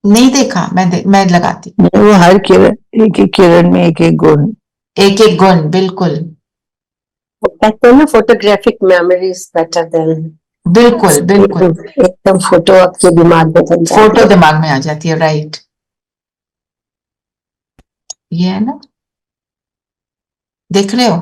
Speaker 2: नहीं देखा, मैं लगाती,
Speaker 7: वो हर किरण, एक एक किरण में एक एक गुण।
Speaker 2: एक एक गुण, बिल्कुल
Speaker 3: वो कहते हैं ना, photographic memory is better than,
Speaker 2: बिल्कुल बिल्कुल।
Speaker 3: एकदम फोटो आपके दिमाग में बन जाती
Speaker 2: फोटो
Speaker 3: है।
Speaker 2: दिमाग में आ जाती है, राइट। ये है ना, देख रहे हो।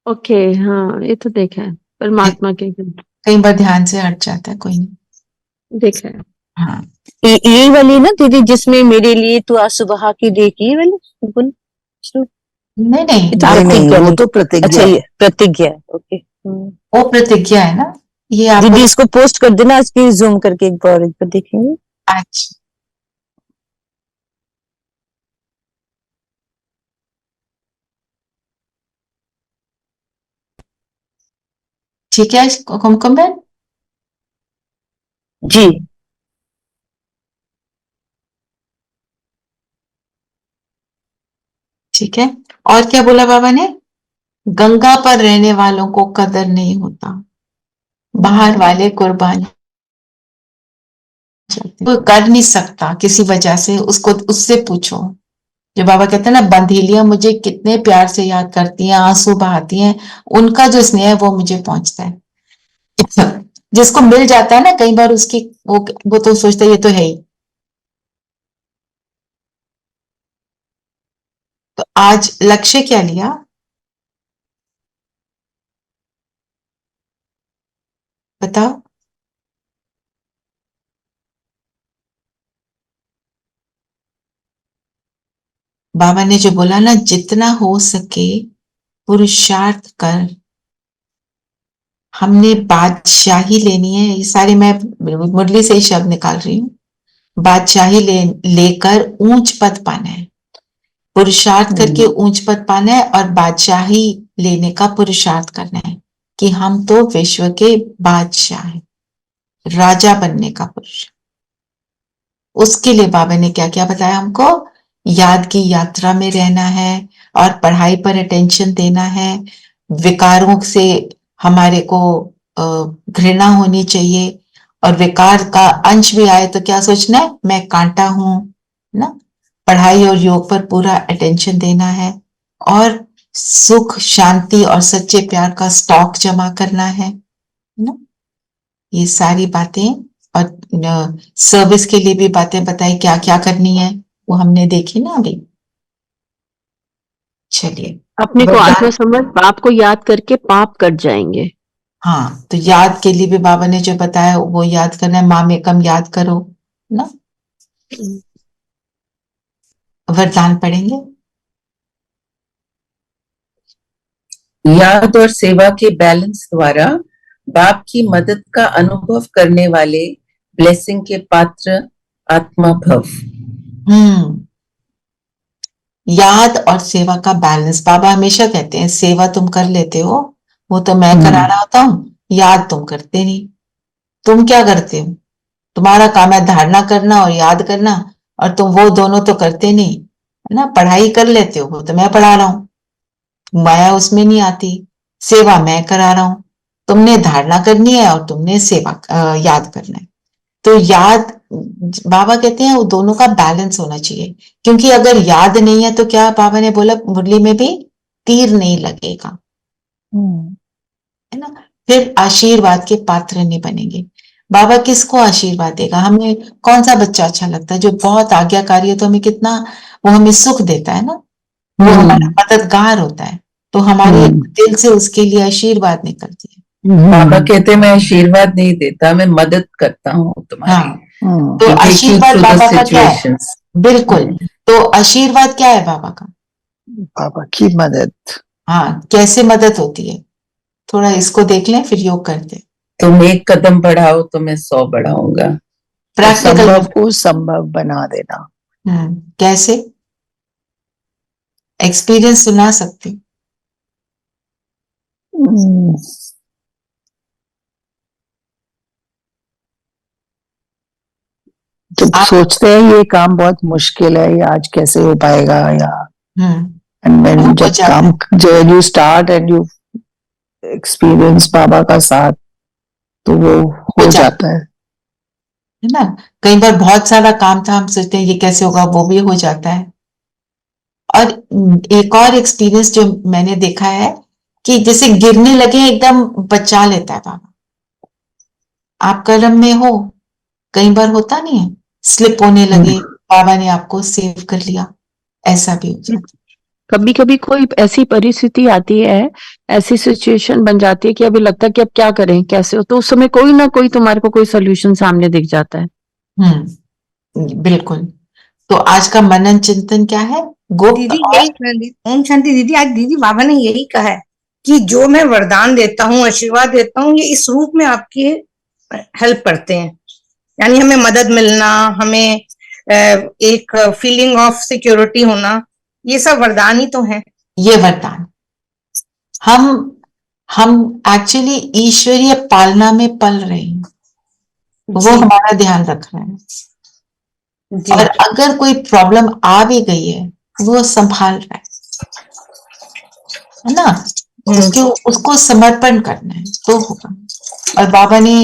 Speaker 4: ओके, हाँ ये तो देखा है, परमात्मा के
Speaker 2: कई बार ध्यान से हट जाता है, कोई नहीं।
Speaker 4: देखा है।
Speaker 2: हाँ,
Speaker 3: ये वाली ना दीदी, जिसमें मेरे लिए तू आज सुबह की देखी, ये वाली गुण श्लोक?
Speaker 2: नहीं नहीं,
Speaker 3: ये तो
Speaker 7: नहीं नहीं,
Speaker 3: प्रतिज्ञा
Speaker 7: वो
Speaker 3: नहीं।
Speaker 7: तो प्रतिज्ञा
Speaker 3: अच्छा,
Speaker 7: है।
Speaker 3: ये प्रतिज्ञा है, ओके।
Speaker 2: वो प्रतिज्ञा है ना, ये आपको।
Speaker 3: दीदी इसको पोस्ट कर देना, आज की जूम करके एक बार देखेंगे।
Speaker 2: अच्छा, ठीक है कुमकुम बहन।
Speaker 3: जी।
Speaker 2: ठीक है, और क्या बोला बाबा ने, गंगा पर रहने वालों को कदर नहीं होता, बाहर वाले कुर्बान चाहते, कोई कर नहीं सकता किसी वजह से, उसको उससे पूछो। जो बाबा कहते हैं ना, बंधेलियां मुझे कितने प्यार से याद करती हैं, आंसू बहाती हैं, उनका जो स्नेह है वो मुझे पहुंचता है। जिसको मिल जाता है ना, कई बार उसकी वो तो सोचता है ये तो है ही। तो आज लक्ष्य क्या लिया, बताओ। बाबा ने जो बोला ना, जितना हो सके पुरुषार्थ कर, हमने बादशाही लेनी है। ये सारे मैं मुरली से ही शब्द निकाल रही हूँ। बादशाही लेकर ऊंच पद पाना है, पुरुषार्थ करके ऊंच पद पाना है, और बादशाही लेने का पुरुषार्थ करना है कि हम तो विश्व के बादशाह हैं, राजा बनने का पुरुष। उसके लिए बाबा ने क्या क्या बताया हमको, याद की यात्रा में रहना है, और पढ़ाई पर अटेंशन देना है, विकारों से हमारे को घृणा होनी चाहिए, और विकार का अंश भी आए तो क्या सोचना है, मैं कांटा हूं ना। पढ़ाई और योग पर पूरा अटेंशन देना है, और सुख शांति और सच्चे प्यार का स्टॉक जमा करना है ना। ये सारी बातें, और सर्विस के लिए भी बातें बताई क्या क्या करनी है, वो हमने देखी ना अभी। चलिए,
Speaker 4: अपने को आत्मा समझ पाप को याद करके पाप कट जाएंगे।
Speaker 2: हाँ, तो याद के लिए भी बाबा ने जो बताया वो याद करना है, माँ में कम याद करो ना। वरदान पढ़ेंगे।
Speaker 6: याद और सेवा के बैलेंस द्वारा बाप की मदद का अनुभव करने वाले ब्लेसिंग के पात्र आत्मा भव।
Speaker 2: याद और सेवा का बैलेंस। बाबा हमेशा कहते हैं सेवा तुम कर लेते हो, वो तो मैं करा रहा होता हूँ, याद तुम करते नहीं। तुम क्या करते हो? तुम्हारा काम है धारणा करना और याद करना, और तुम वो दोनों तो करते नहीं, है ना। पढ़ाई कर लेते हो, वो तो मैं पढ़ा रहा हूँ, माया उसमें नहीं आती। सेवा मैं करा रहा हूँ, तुमने धारणा करनी है और तुमने सेवा याद करना है। तो याद, बाबा कहते हैं वो दोनों का बैलेंस होना चाहिए, क्योंकि अगर याद नहीं है तो क्या बाबा ने बोला मुरली में भी, तीर नहीं लगेगा, है ना। फिर आशीर्वाद के पात्र नहीं बनेंगे। बाबा किसको आशीर्वाद देगा? हमें कौन सा बच्चा अच्छा लगता है जो बहुत आज्ञाकारी है, तो हमें कितना, वो हमें सुख देता है ना, वो हमारा मददगार होता है, तो हमारे दिल से उसके लिए आशीर्वाद निकलती है।
Speaker 6: बाबा कहते मैं आशीर्वाद नहीं देता, मैं मदद करता हूँ तुम्हारी,
Speaker 2: हाँ, तो
Speaker 6: to take you
Speaker 2: आशीर्वाद
Speaker 6: through the
Speaker 2: बाबा का क्या है?
Speaker 6: situations.
Speaker 2: बिल्कुल। तो आशीर्वाद क्या है बाबा का?
Speaker 7: बाबा की मदद।
Speaker 2: हाँ, कैसे मदद होती है? थोड़ा इसको देख लें, फिर योग करते हैं।
Speaker 6: तुम एक कदम बढ़ाओ तो मैं 100 बढ़ाऊंगा।
Speaker 2: प्रैक्टिकल
Speaker 7: असंभव को संभव बना देना।
Speaker 2: कैसे? एक्सपीरियंस सुना सकते हो?
Speaker 7: हम्म, जब
Speaker 2: आप
Speaker 7: सोचते हैं ये काम बहुत मुश्किल है, या आज कैसे हो पाएगा, या एंड
Speaker 2: वो
Speaker 7: व्हेन
Speaker 2: हो
Speaker 7: जब
Speaker 2: जाता
Speaker 7: काम,
Speaker 2: है
Speaker 7: जब you start and you experience बाबा का साथ, तो वो
Speaker 2: हो
Speaker 7: हो
Speaker 2: जाता
Speaker 7: जाता है।
Speaker 2: है ना। कई बार बहुत सारा काम था, हम सोचते हैं ये कैसे होगा, वो भी हो जाता है। और एक और एक्सपीरियंस जो मैंने देखा है, कि जैसे गिरने लगे एकदम बचा लेता है बाबा। आप कर्म में हो, कई बार होता नहीं है, स्लिप होने लगे, बाबा ने आपको सेव कर लिया, ऐसा भी हो जाता
Speaker 4: कभी कभी कोई ऐसी परिस्थिति आती है, ऐसी सिचुएशन बन जाती है कि अभी लगता है कि अब क्या करें, कैसे हो, तो उस समय कोई ना कोई तुम्हारे को कोई सोल्यूशन सामने दिख जाता है।
Speaker 2: बिल्कुल। तो आज का मनन चिंतन क्या है? गुप्त
Speaker 8: दीदी
Speaker 2: और
Speaker 8: यही, ओम शांति दीदी, आज दीदी बाबा ने यही कहा है कि जो मैं वरदान देता हूँ, आशीर्वाद देता हूँ, ये इस रूप में आपकी हेल्प करते हैं। यानी हमें मदद मिलना, हमें एक फीलिंग ऑफ सिक्योरिटी होना, ये सब वरदान ही तो है।
Speaker 2: ये वरदान, हम हम एक्चुअली ईश्वरीय पालना में पल रहे हैं, वो
Speaker 8: जी
Speaker 2: हमारा ध्यान रख रहे हैं।
Speaker 8: जी
Speaker 2: और अगर कोई प्रॉब्लम आ भी गई है, वो संभाल रहा है ना। उसके उसको समर्पण करना है तो होगा। और बाबा ने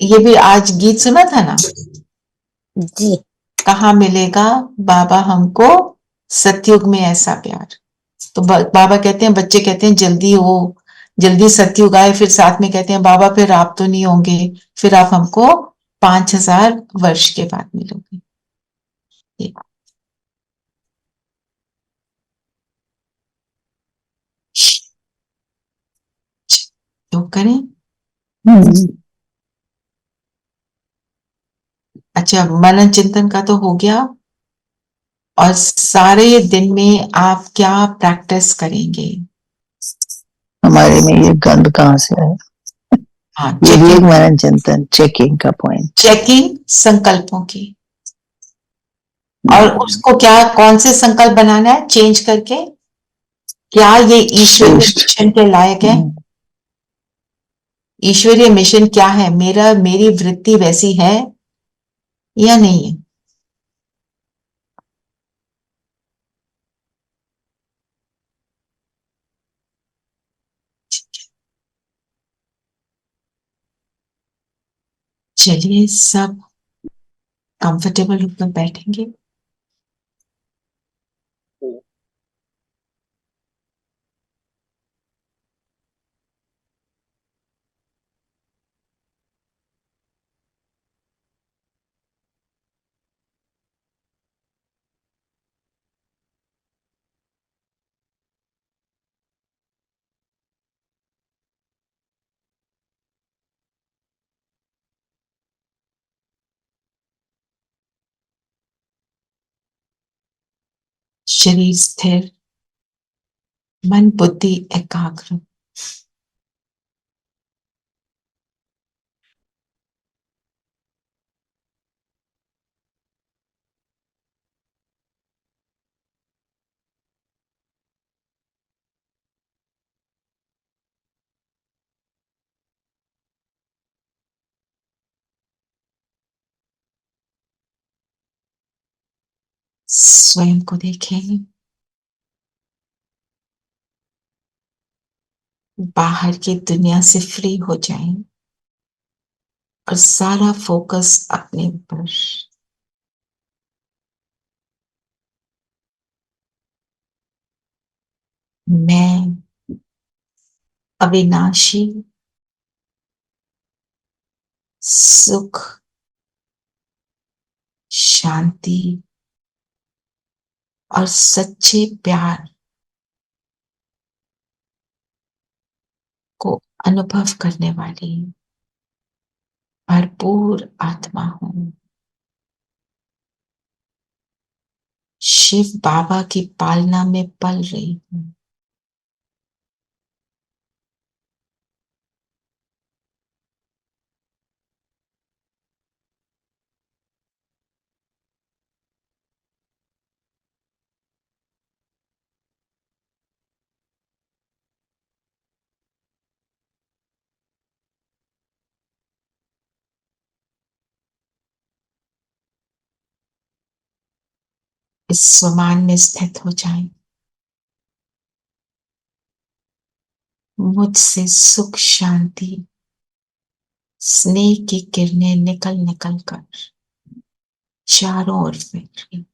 Speaker 2: ये भी आज गीत सुना था ना,
Speaker 8: जी
Speaker 2: कहाँ मिलेगा बाबा हमको सतयुग में ऐसा प्यार। तो बाबा कहते हैं, बच्चे कहते हैं जल्दी हो, जल्दी सतयुग आए, फिर साथ में कहते हैं बाबा फिर आप तो नहीं होंगे, फिर आप हमको 5000 वर्ष के बाद मिलोगे। ये योग करें। अच्छा, मनन चिंतन का तो हो गया। और सारे दिन में आप क्या प्रैक्टिस करेंगे?
Speaker 7: हमारे में ये गंद कहाँ से आया?
Speaker 2: हाँ,
Speaker 7: ये भी एक
Speaker 2: चेकिंग,
Speaker 7: मनन चिंतन, चेकिंग का पॉइंट।
Speaker 2: चेकिंग संकल्पों की। और उसको क्या, कौन से संकल्प बनाना है चेंज करके? क्या ये ईश्वरीय मिशन के लायक है? ईश्वरीय मिशन क्या है? मेरी वृत्ति वैसी है या नहीं है? चलिए, सब कंफर्टेबल होकर बैठेंगे। शरीर स्थिर, मन बुद्धि एकाग्र। स्वयं को देखें, बाहर की दुनिया से फ्री हो जाएं और सारा फोकस अपने ऊपर। मैं अविनाशी सुख, शांति और सच्चे प्यार को अनुभव करने वाली भरपूर आत्मा हूं। शिव बाबा की पालना में पल रही हूं। इस स्वमान में स्थित हो जाएं। मुझसे सुख, शांति, स्नेह की किरणें निकल निकल कर चारों ओर फैल रही।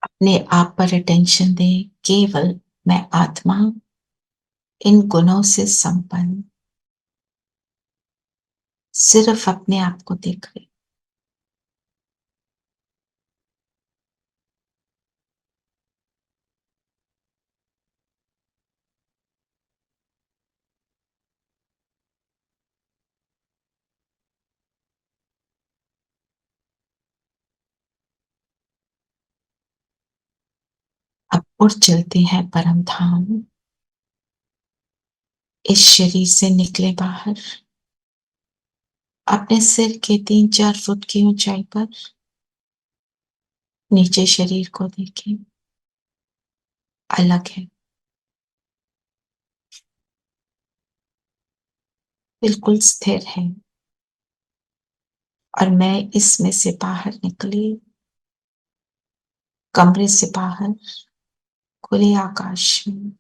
Speaker 2: अपने आप पर अटेंशन दें। केवल मैं आत्मा इन गुणों से संपन्न सिर्फ अपने आप को देख रही। अब उड़ चलते हैं परम धाम। इस शरीर से निकले बाहर, अपने सिर के 3-4 फुट की ऊंचाई पर नीचे शरीर को देखें। अलग है, बिल्कुल स्थिर है। और मैं इसमें से बाहर निकली, कमरे से बाहर खुले आकाश में।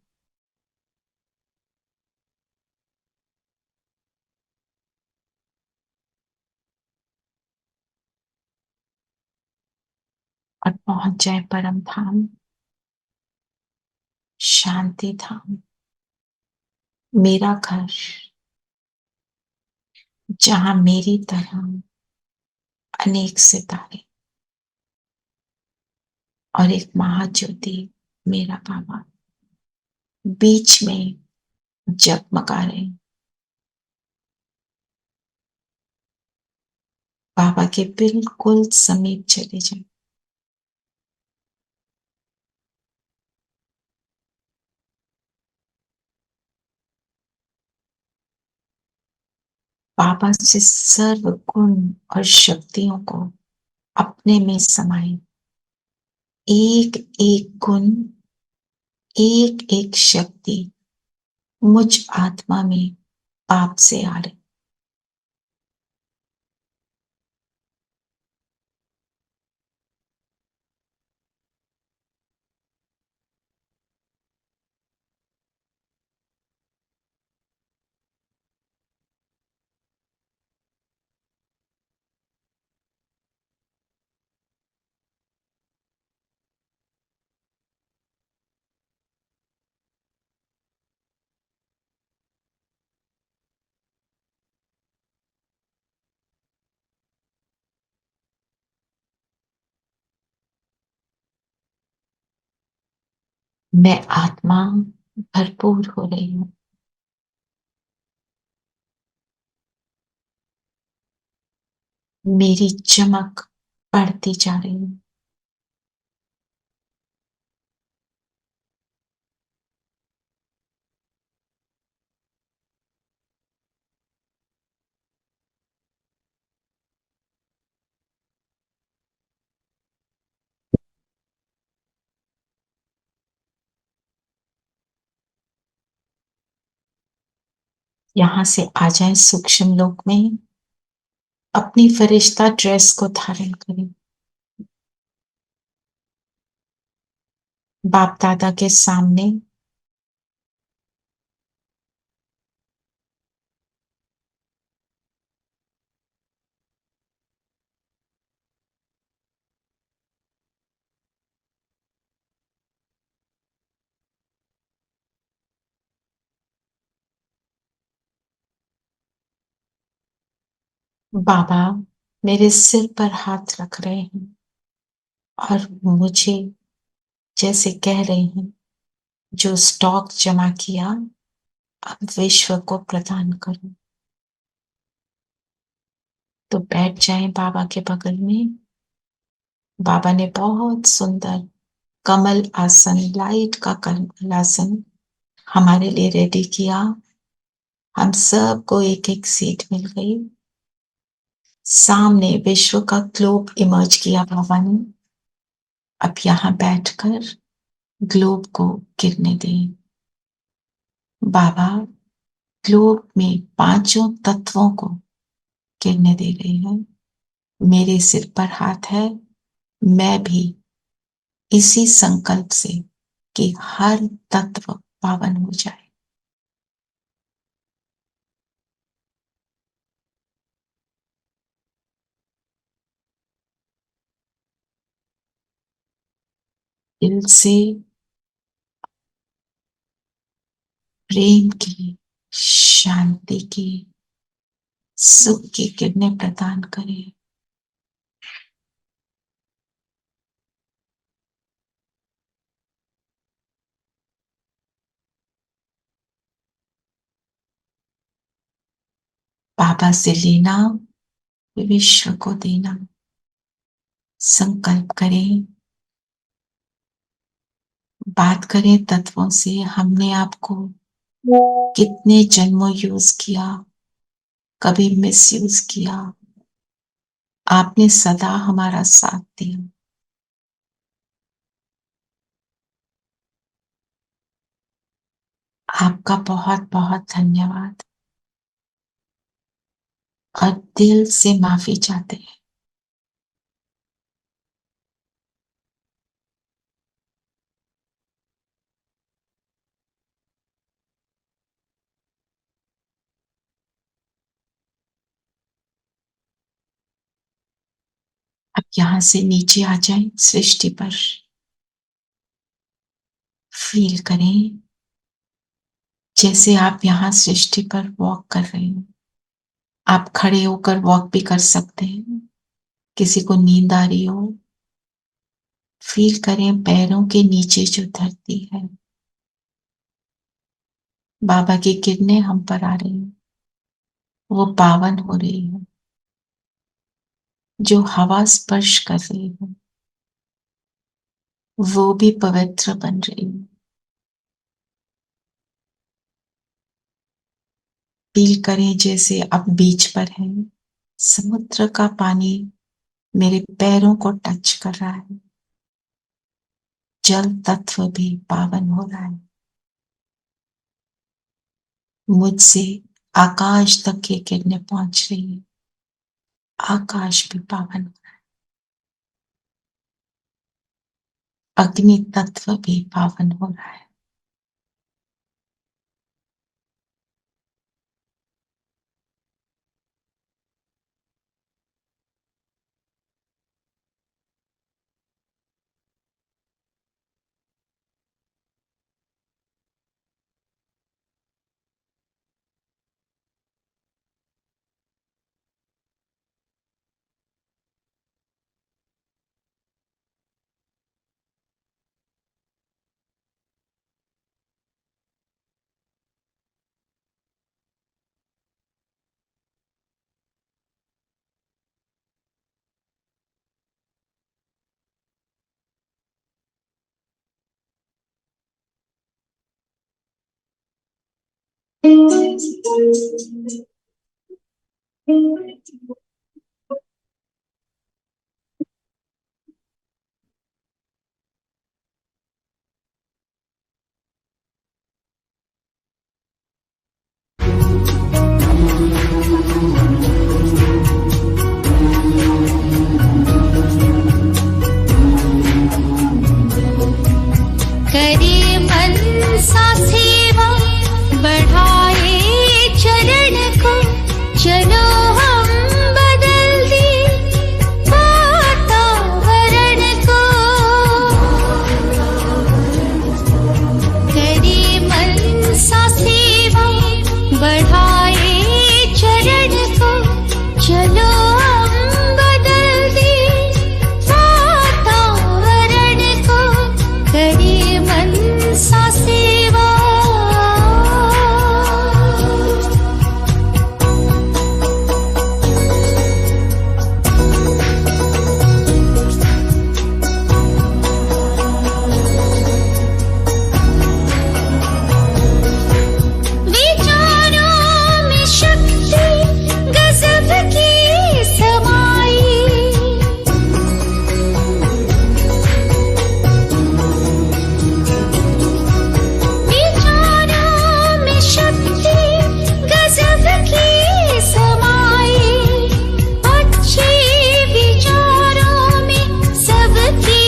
Speaker 2: और पहुंच जाए परम धाम, शांति धाम, मेरा घर, जहां मेरी तरह अनेक सितारे और एक महाज्योति, मेरा बाबा, बीच में जगमगा रहे। बाबा के बिल्कुल समीप चले जाए। बाबा से सर्व गुण और शक्तियों को अपने में समाये। एक एक गुण, एक एक शक्ति मुझ आत्मा में आप से आ रही। मैं आत्मा भरपूर हो रही हूँ। मेरी चमक बढ़ती जा रही है। यहाँ से आ जाएं सूक्ष्म लोक में, अपनी फरिश्ता ड्रेस को धारण करें। बाप दादा के सामने बाबा मेरे सिर पर हाथ रख रहे हैं और मुझे जैसे कह रहे हैं, जो स्टॉक जमा किया अब विश्व को प्रदान करो। तो बैठ जाएं बाबा के बगल में। बाबा ने बहुत सुंदर कमल आसन, लाइट का कमल आसन हमारे लिए रेडी किया। हम सबको एक एक सीट मिल गई। सामने विश्व का ग्लोब इमर्ज किया बाबा ने। अब यहां बैठकर ग्लोब को गिरने दें। बाबा ग्लोब में पांचों तत्वों को गिरने दे रहे हैं। मेरे सिर पर हाथ है। मैं भी इसी संकल्प से कि हर तत्व पावन हो जाए। दिल से प्रेम की, शांति की, सुख की किरणें प्रदान करें। बाबा से लेना, विश्व को देना। संकल्प करें, बात करें तत्वों से। हमने आपको कितने जन्मों यूज किया, कभी मिसयूज किया। आपने सदा हमारा साथ दिया। आपका बहुत बहुत धन्यवाद और दिल से माफी चाहते हैं। अब यहां से नीचे आ जाएं सृष्टि पर। फील करें जैसे आप यहां सृष्टि पर वॉक कर रहे हो। आप खड़े होकर वॉक भी कर सकते हैं। किसी को नींद आ रही हो, फील करें पैरों के नीचे जो धरती है, बाबा की किरणें हम पर आ रही हैं, वो पावन हो रही है। जो हवा स्पर्श कर रही है वो भी पवित्र बन रही है। फील करें जैसे अब बीच पर है, समुद्र का पानी मेरे पैरों को टच कर रहा है। जल तत्व भी पावन हो रहा है। मुझसे आकाश तक ये किरणें पहुंच रही है। आकाश भी पावन हो रहा है। अग्नि तत्व भी पावन हो रहा है।
Speaker 10: करे मन सा सेवा बढ़ाए चरण को, चलो हम बदल दे वातावरण को। करे मन सा सेवा बढ़ाए चरण को, चलो हम बदल दे वातावरण को। करे मन सा सेवा। विचारों में शक्ति गजब की समाई, विचारों में शक्ति गजब की समाई। अच्छे विचारों में सबकी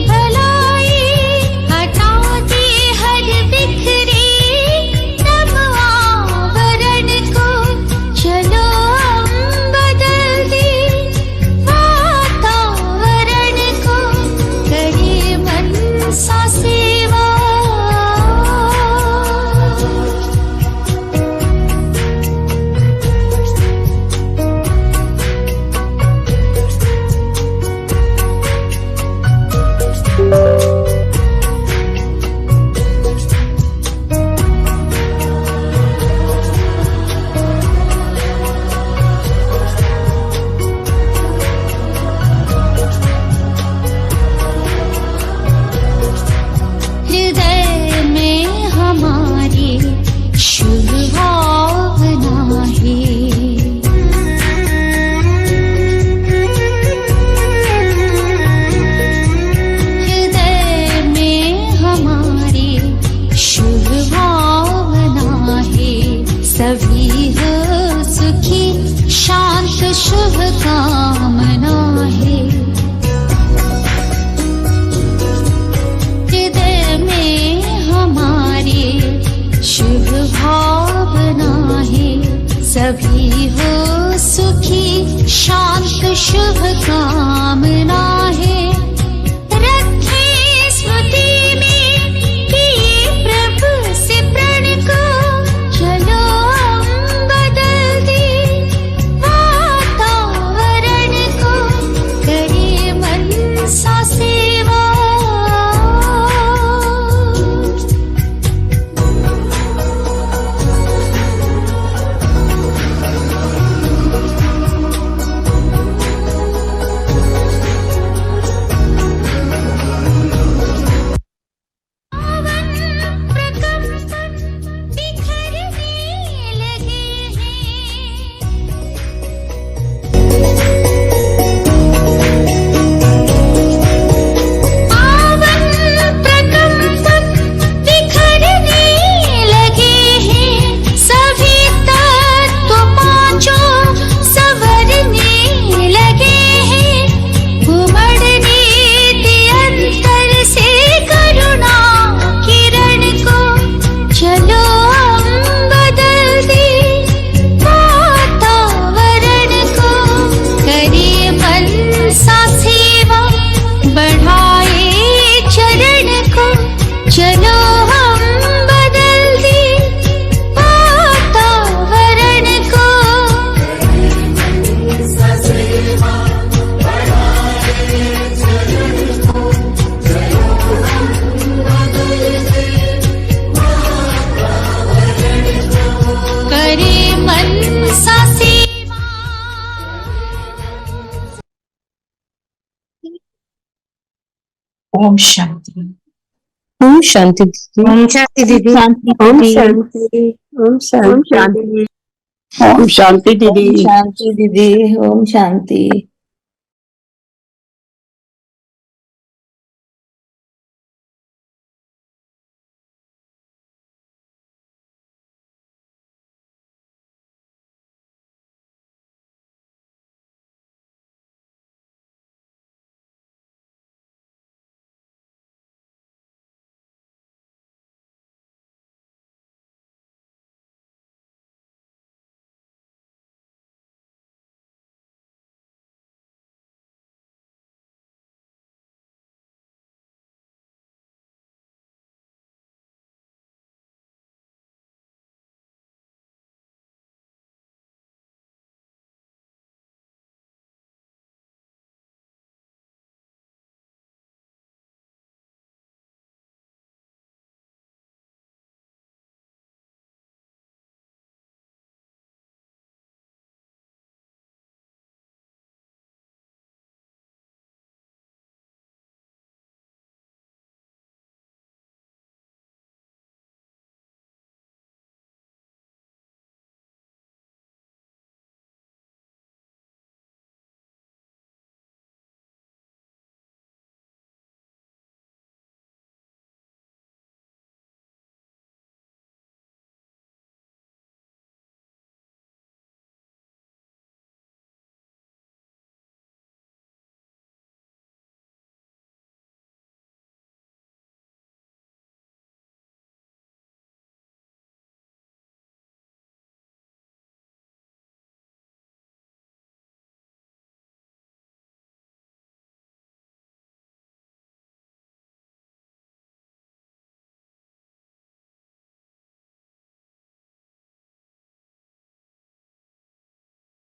Speaker 10: भलाई, हटा दे हर बिखरे तम आवरण को। चलो हम बदल दे वातावरण को। करे मन सा सेवा। हृदय में हमारे शुभ भावना है। हृदय में हमारे शुभ भावना है। सभी हो सुखी शांत शुभ कामना है। हृदय में हमारे शुभ भावना है। सभी हो सुखी शांत शुभ कामना है। रखे स्मृति में किए प्रभु से प्रण को। चलो हम बदल दे वातावरण को। करे मन सा सेवा।
Speaker 2: ओम शांति।
Speaker 7: ओम शांति दीदी।
Speaker 8: ओम शांति दीदी।
Speaker 3: ओम शांति। ओम शांति।
Speaker 7: ओम शांति दीदी।
Speaker 11: शांति दीदी, ओम शांति।